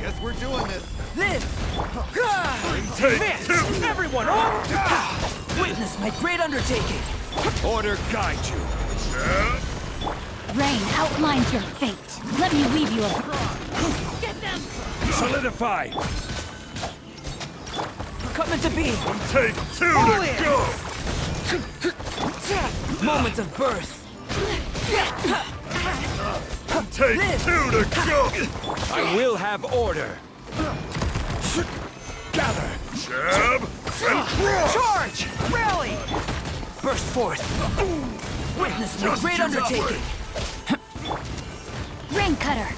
Guess we're doing this. This! Take two! Everyone on! Witness my great undertaking! Order guide you. Rain outlines your fate. Let me weave you a... Get them! Solidify. Coming to be! Take two All to in. go! Moment of birth! Take two to go! I will have order. Gather. Jab and cross. Charge! Rally! Burst forth! Witness my great undertaking! Rain cutter!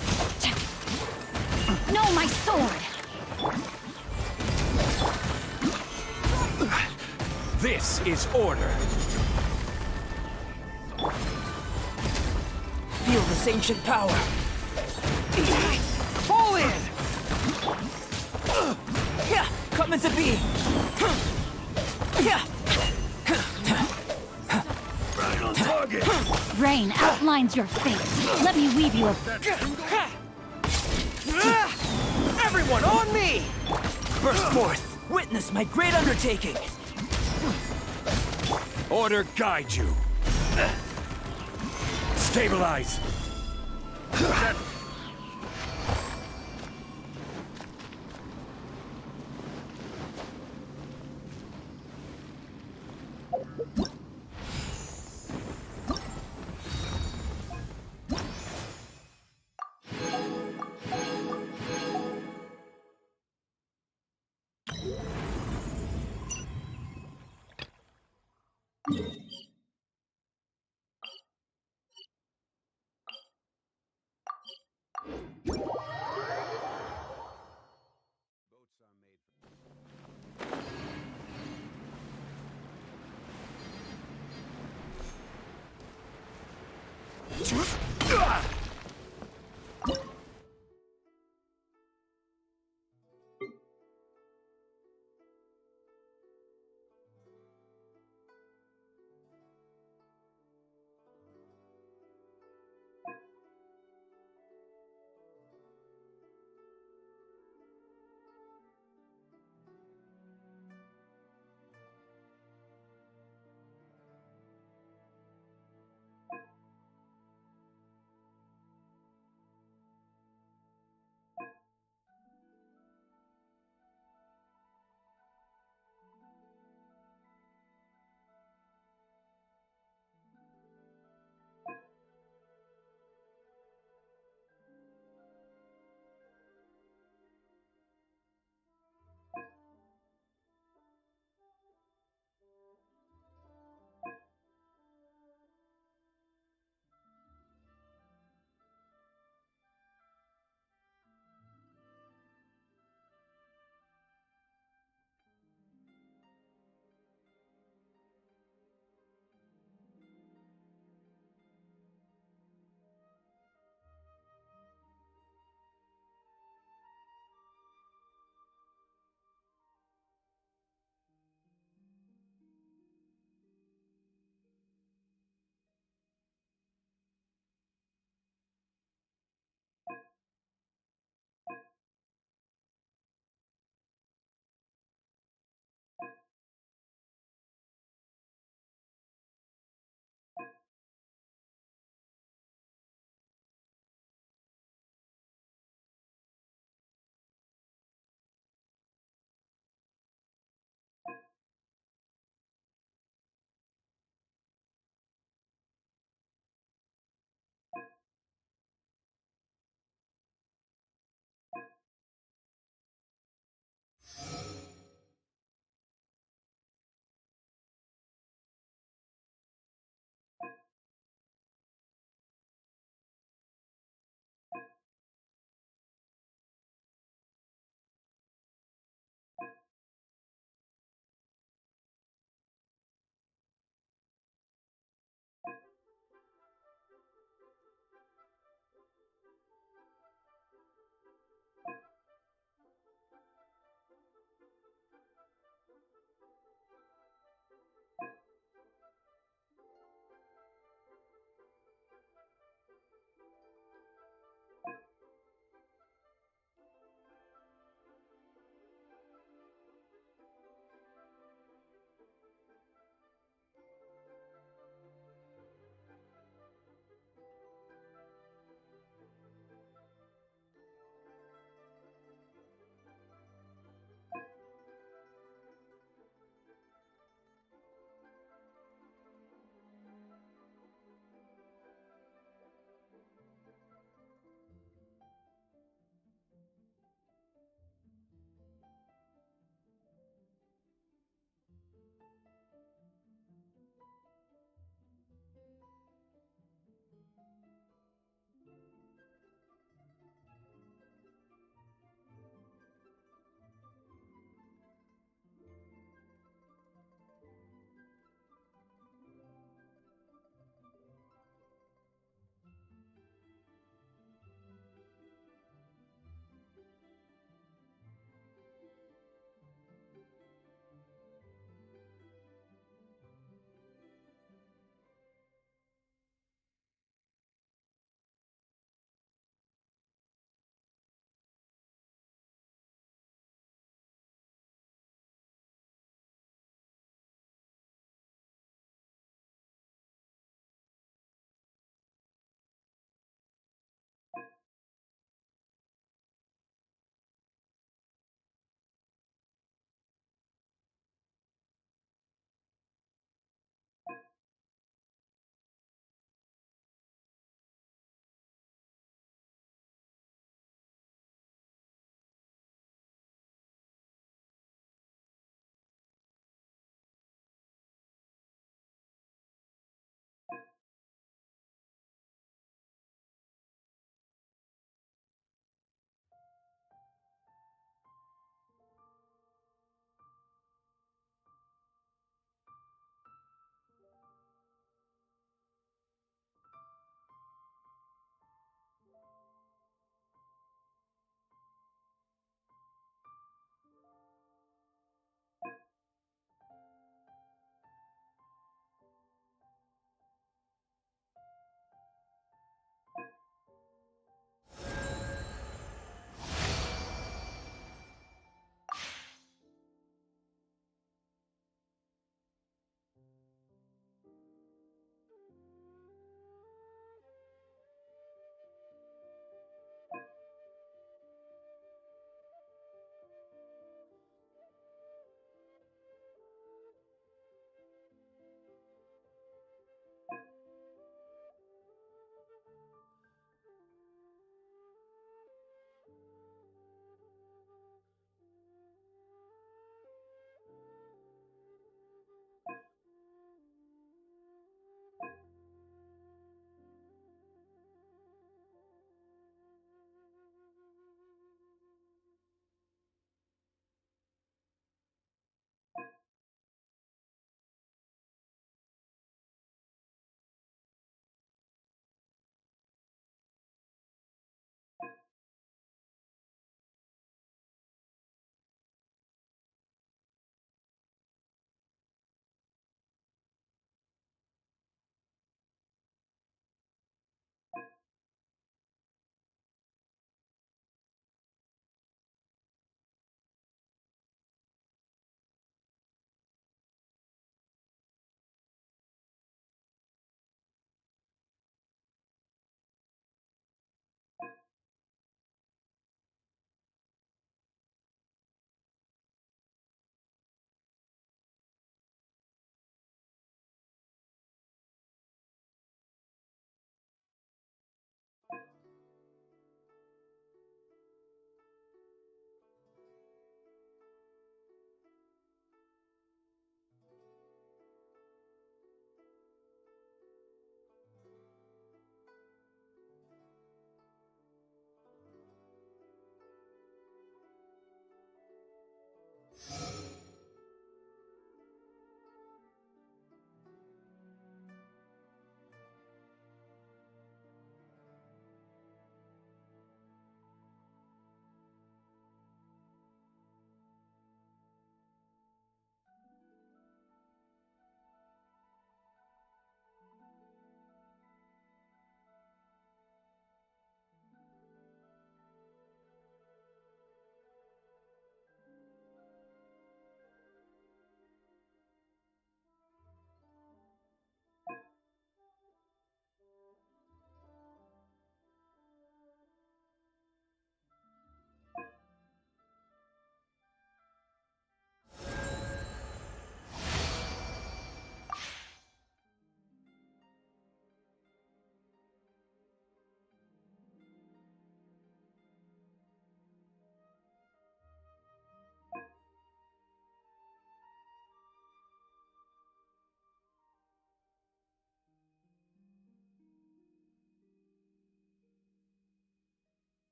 No, my sword! This is order. Feel this ancient power! Fall in! Yeah, coming to be! Yeah! Right on target. Rain outlines your fate. Let me weave you a... Everyone on me! Burst forth! Witness my great undertaking! Order guide you. Stabilize.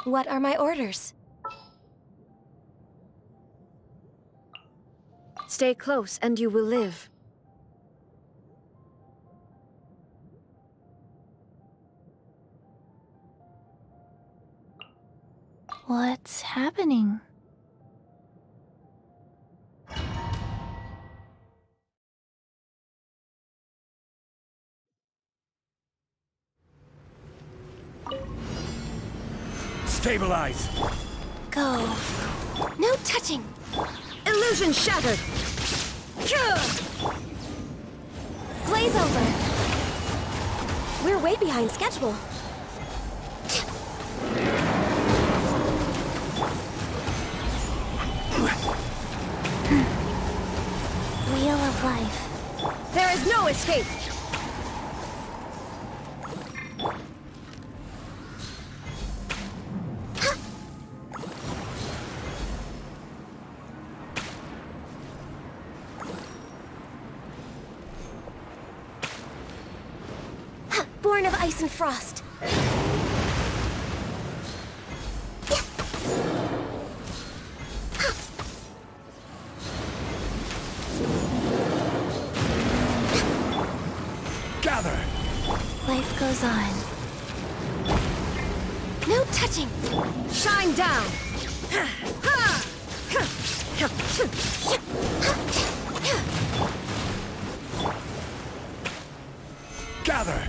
What are my orders? Stay close and you will live. What's happening? Stabilize! Go. No touching! Illusion shattered! Blaze over! We're way behind schedule. Wheel of life. There is no escape! Born of ice and frost. Gather! Life goes on. No touching! Shine down! Gather!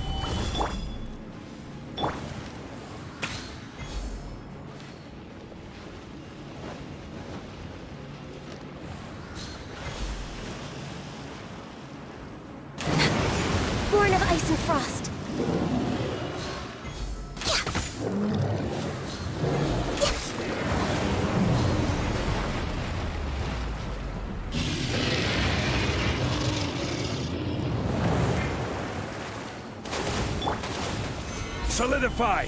Born of ice and frost. Solidify!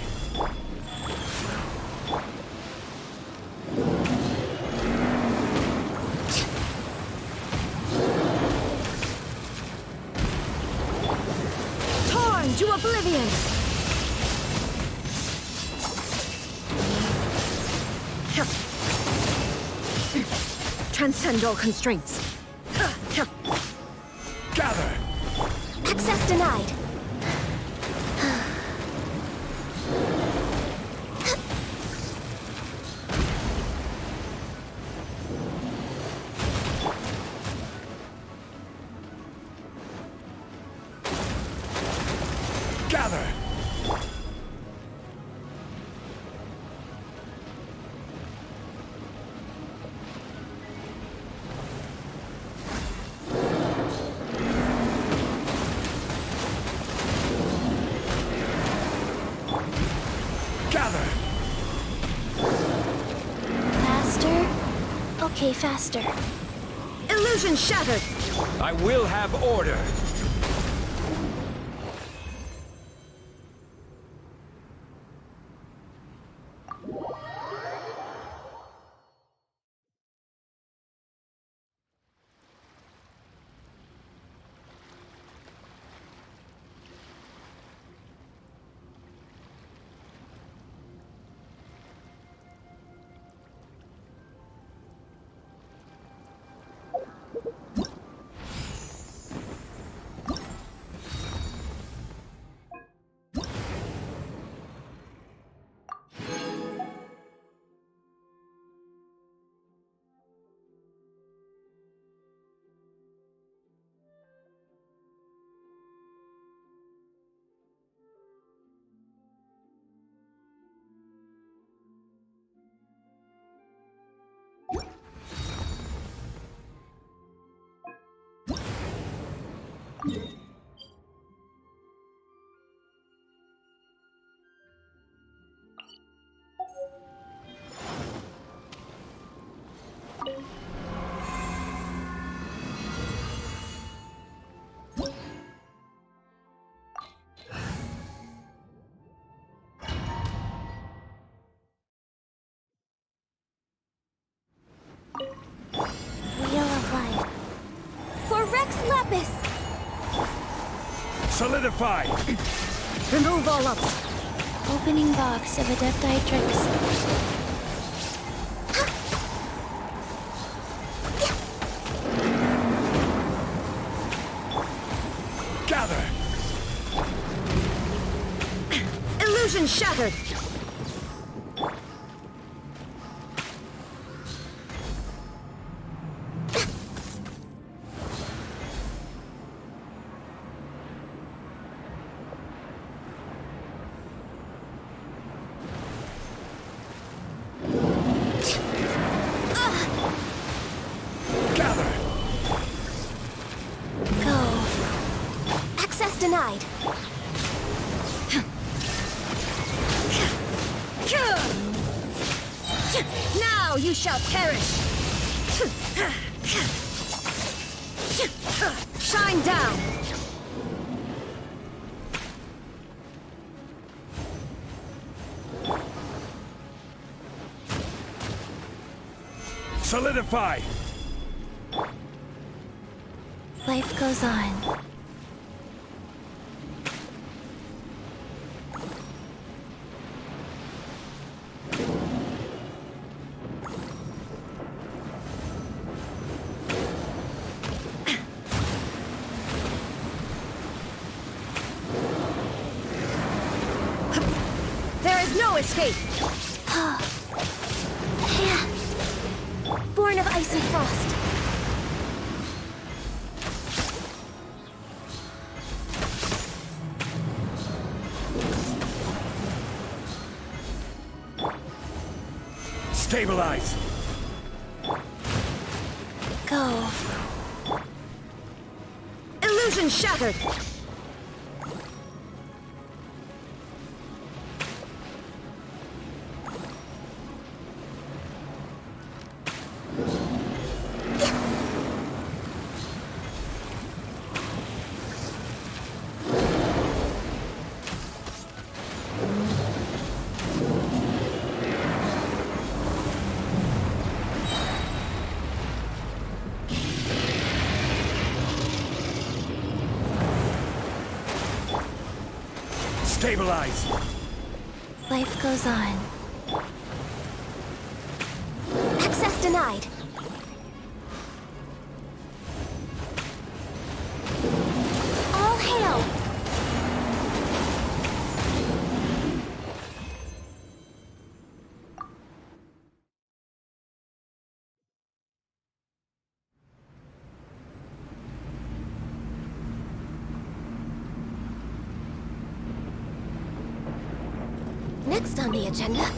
Torn to oblivion! Transcend all constraints. Gather! Access denied. Okay, faster. Illusion shattered! I will have order. Wheel of Life. For Rex Lapis! Solidify! Remove all of it. Opening box of Adepti-Trix. Gather! Illusion shattered! Gather! Go. Access denied. Now you shall perish! Shine down! Solidify! Life goes on. There is no escape! Born of ice and frost. Stabilize! Go. Illusion shattered! Stabilize! Life goes on. Access denied. All hail! Next on the agenda.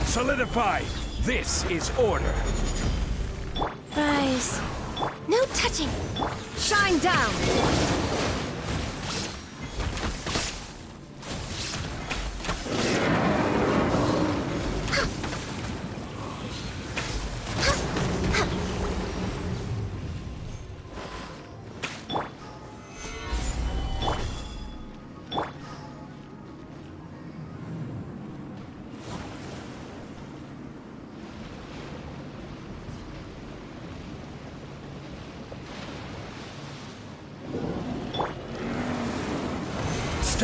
Solidify! This is order! Rise. No touching! Shine down!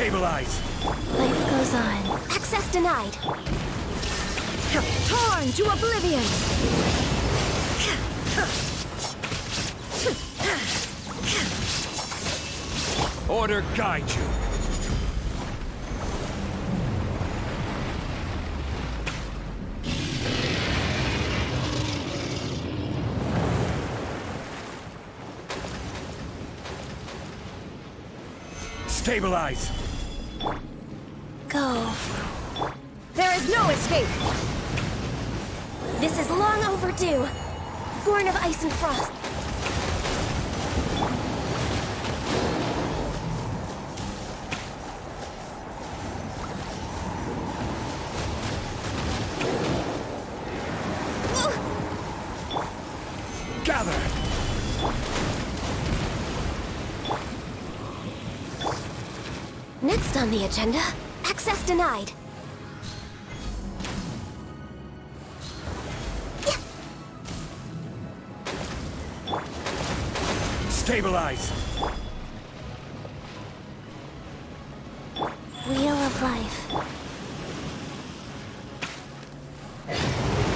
Stabilize! Life goes on. Access denied. Torn to oblivion! Order guide you. Stabilize! Go. There is no escape! This is long overdue. Born of ice and frost. Gather! Next on the agenda, access denied. Stabilize! Wheel of life.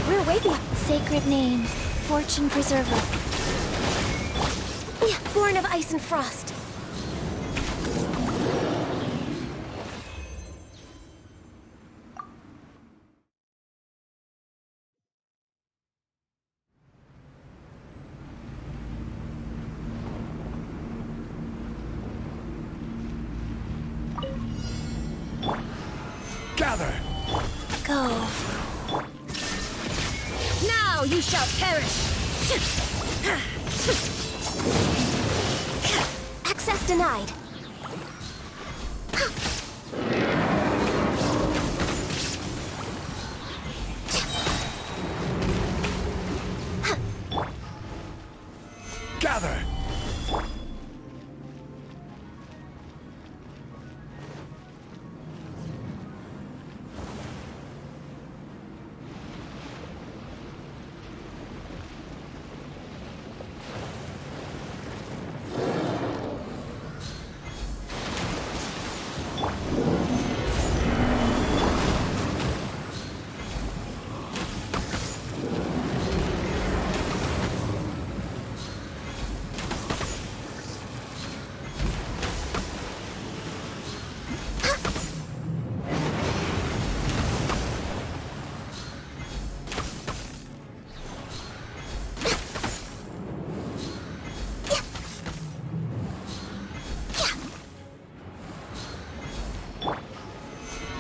We're waiting. Sacred name, fortune preserver. Born of ice and frost. Gather! Go. Now you shall perish! Access denied. Gather!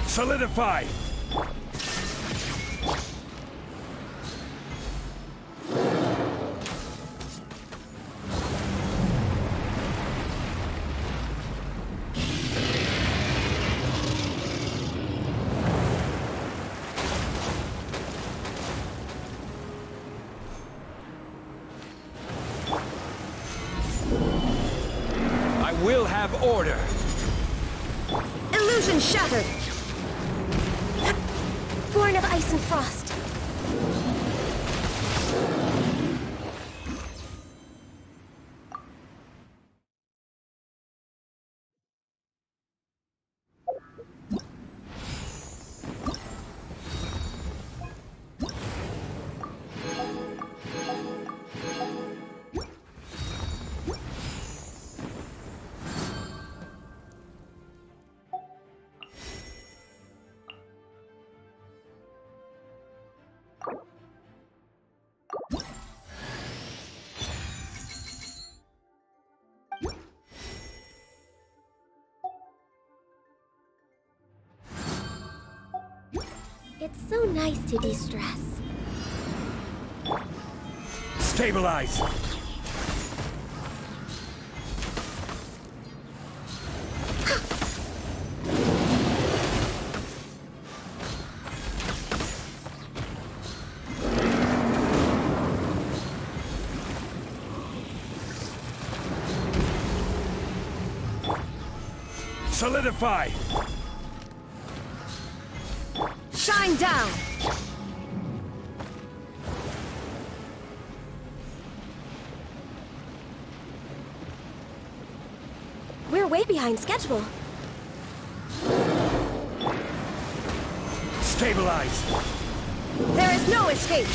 Solidify! I will have order! Illusion shattered! Born of ice and frost. It's so nice to de-stress. Stabilize! Solidify! Shine down! We're way behind schedule. Stabilize! There is no escape!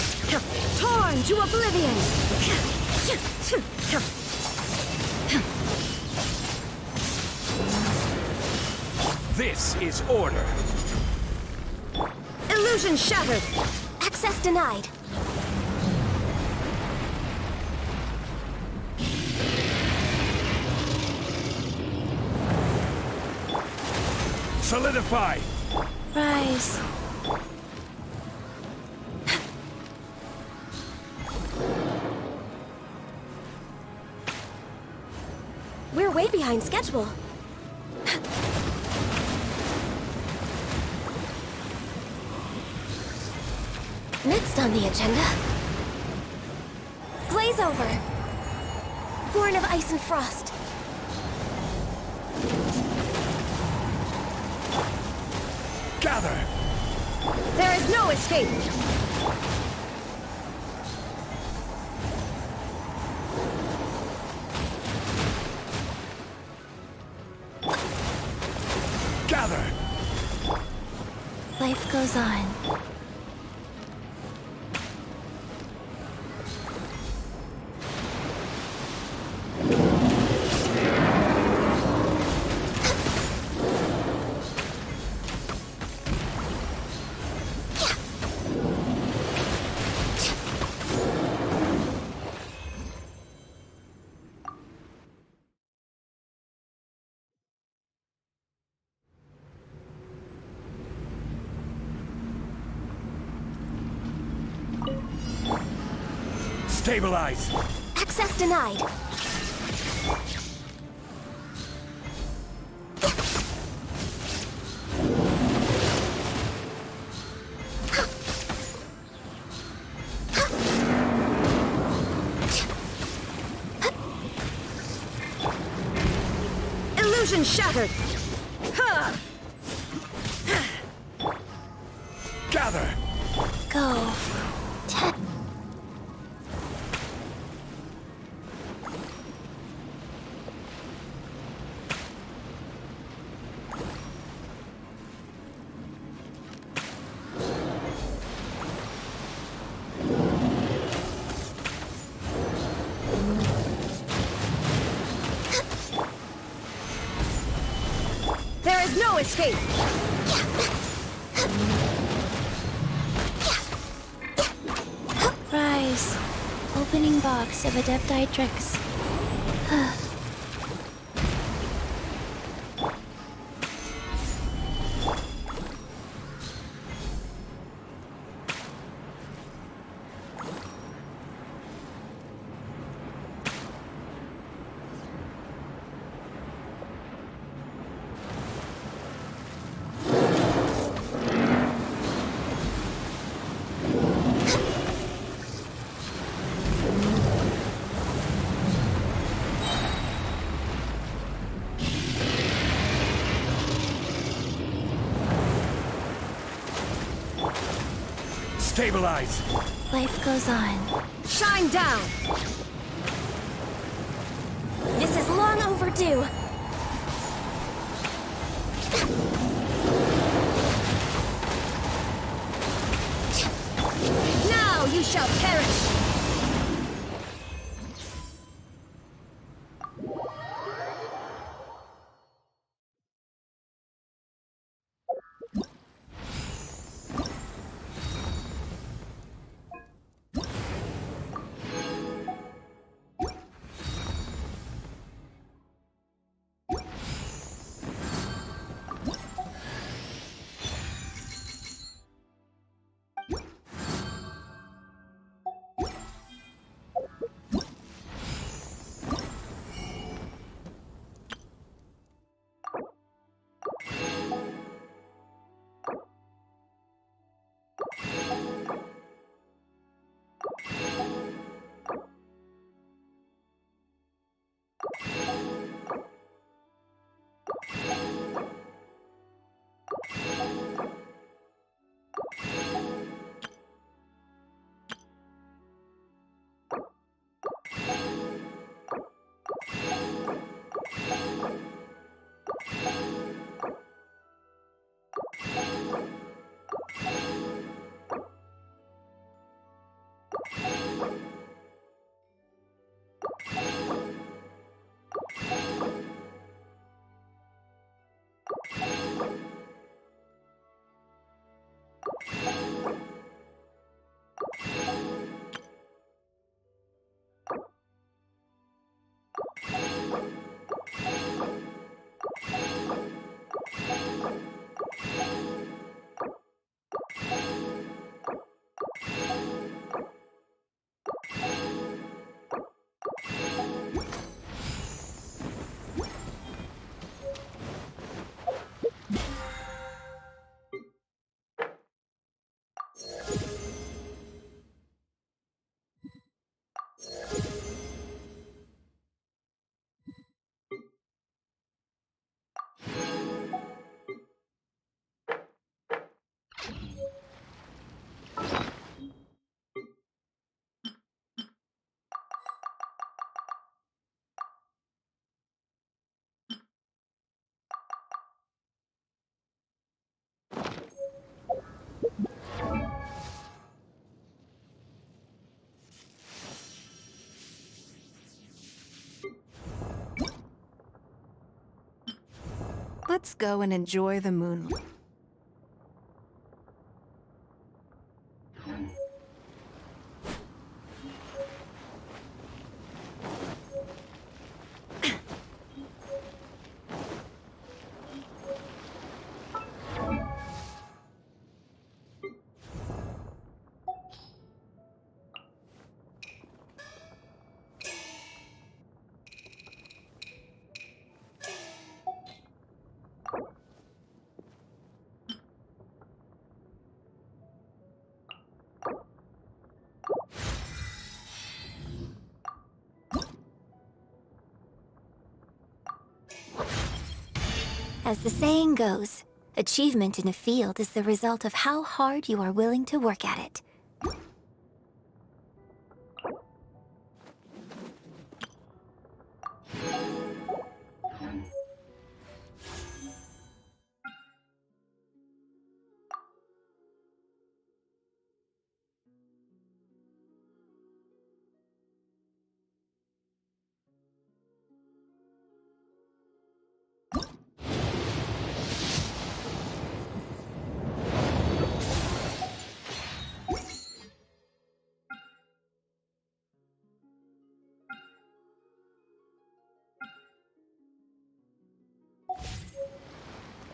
Torn to oblivion! This is order. Illusion shattered! Access denied. Solidify! Rise. We're way behind schedule. Next on the agenda, Blaze Over. Born of Ice and Frost. Gather! There is no escape! Gather! Life goes on. Stabilize! Access denied. Illusion shattered! Gather! Go. There is no escape! Rise. Opening box of Adepti tricks. Stabilize! Life goes on. Shine down! This is long overdue. Now you shall perish! Let's go and enjoy the moonlight. As the saying goes, achievement in a field is the result of how hard you are willing to work at it.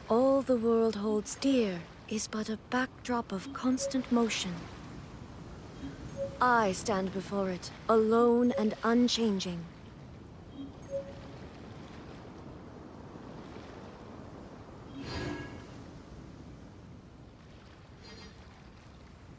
All the world holds dear is but a backdrop of constant motion. I stand before it, alone and unchanging.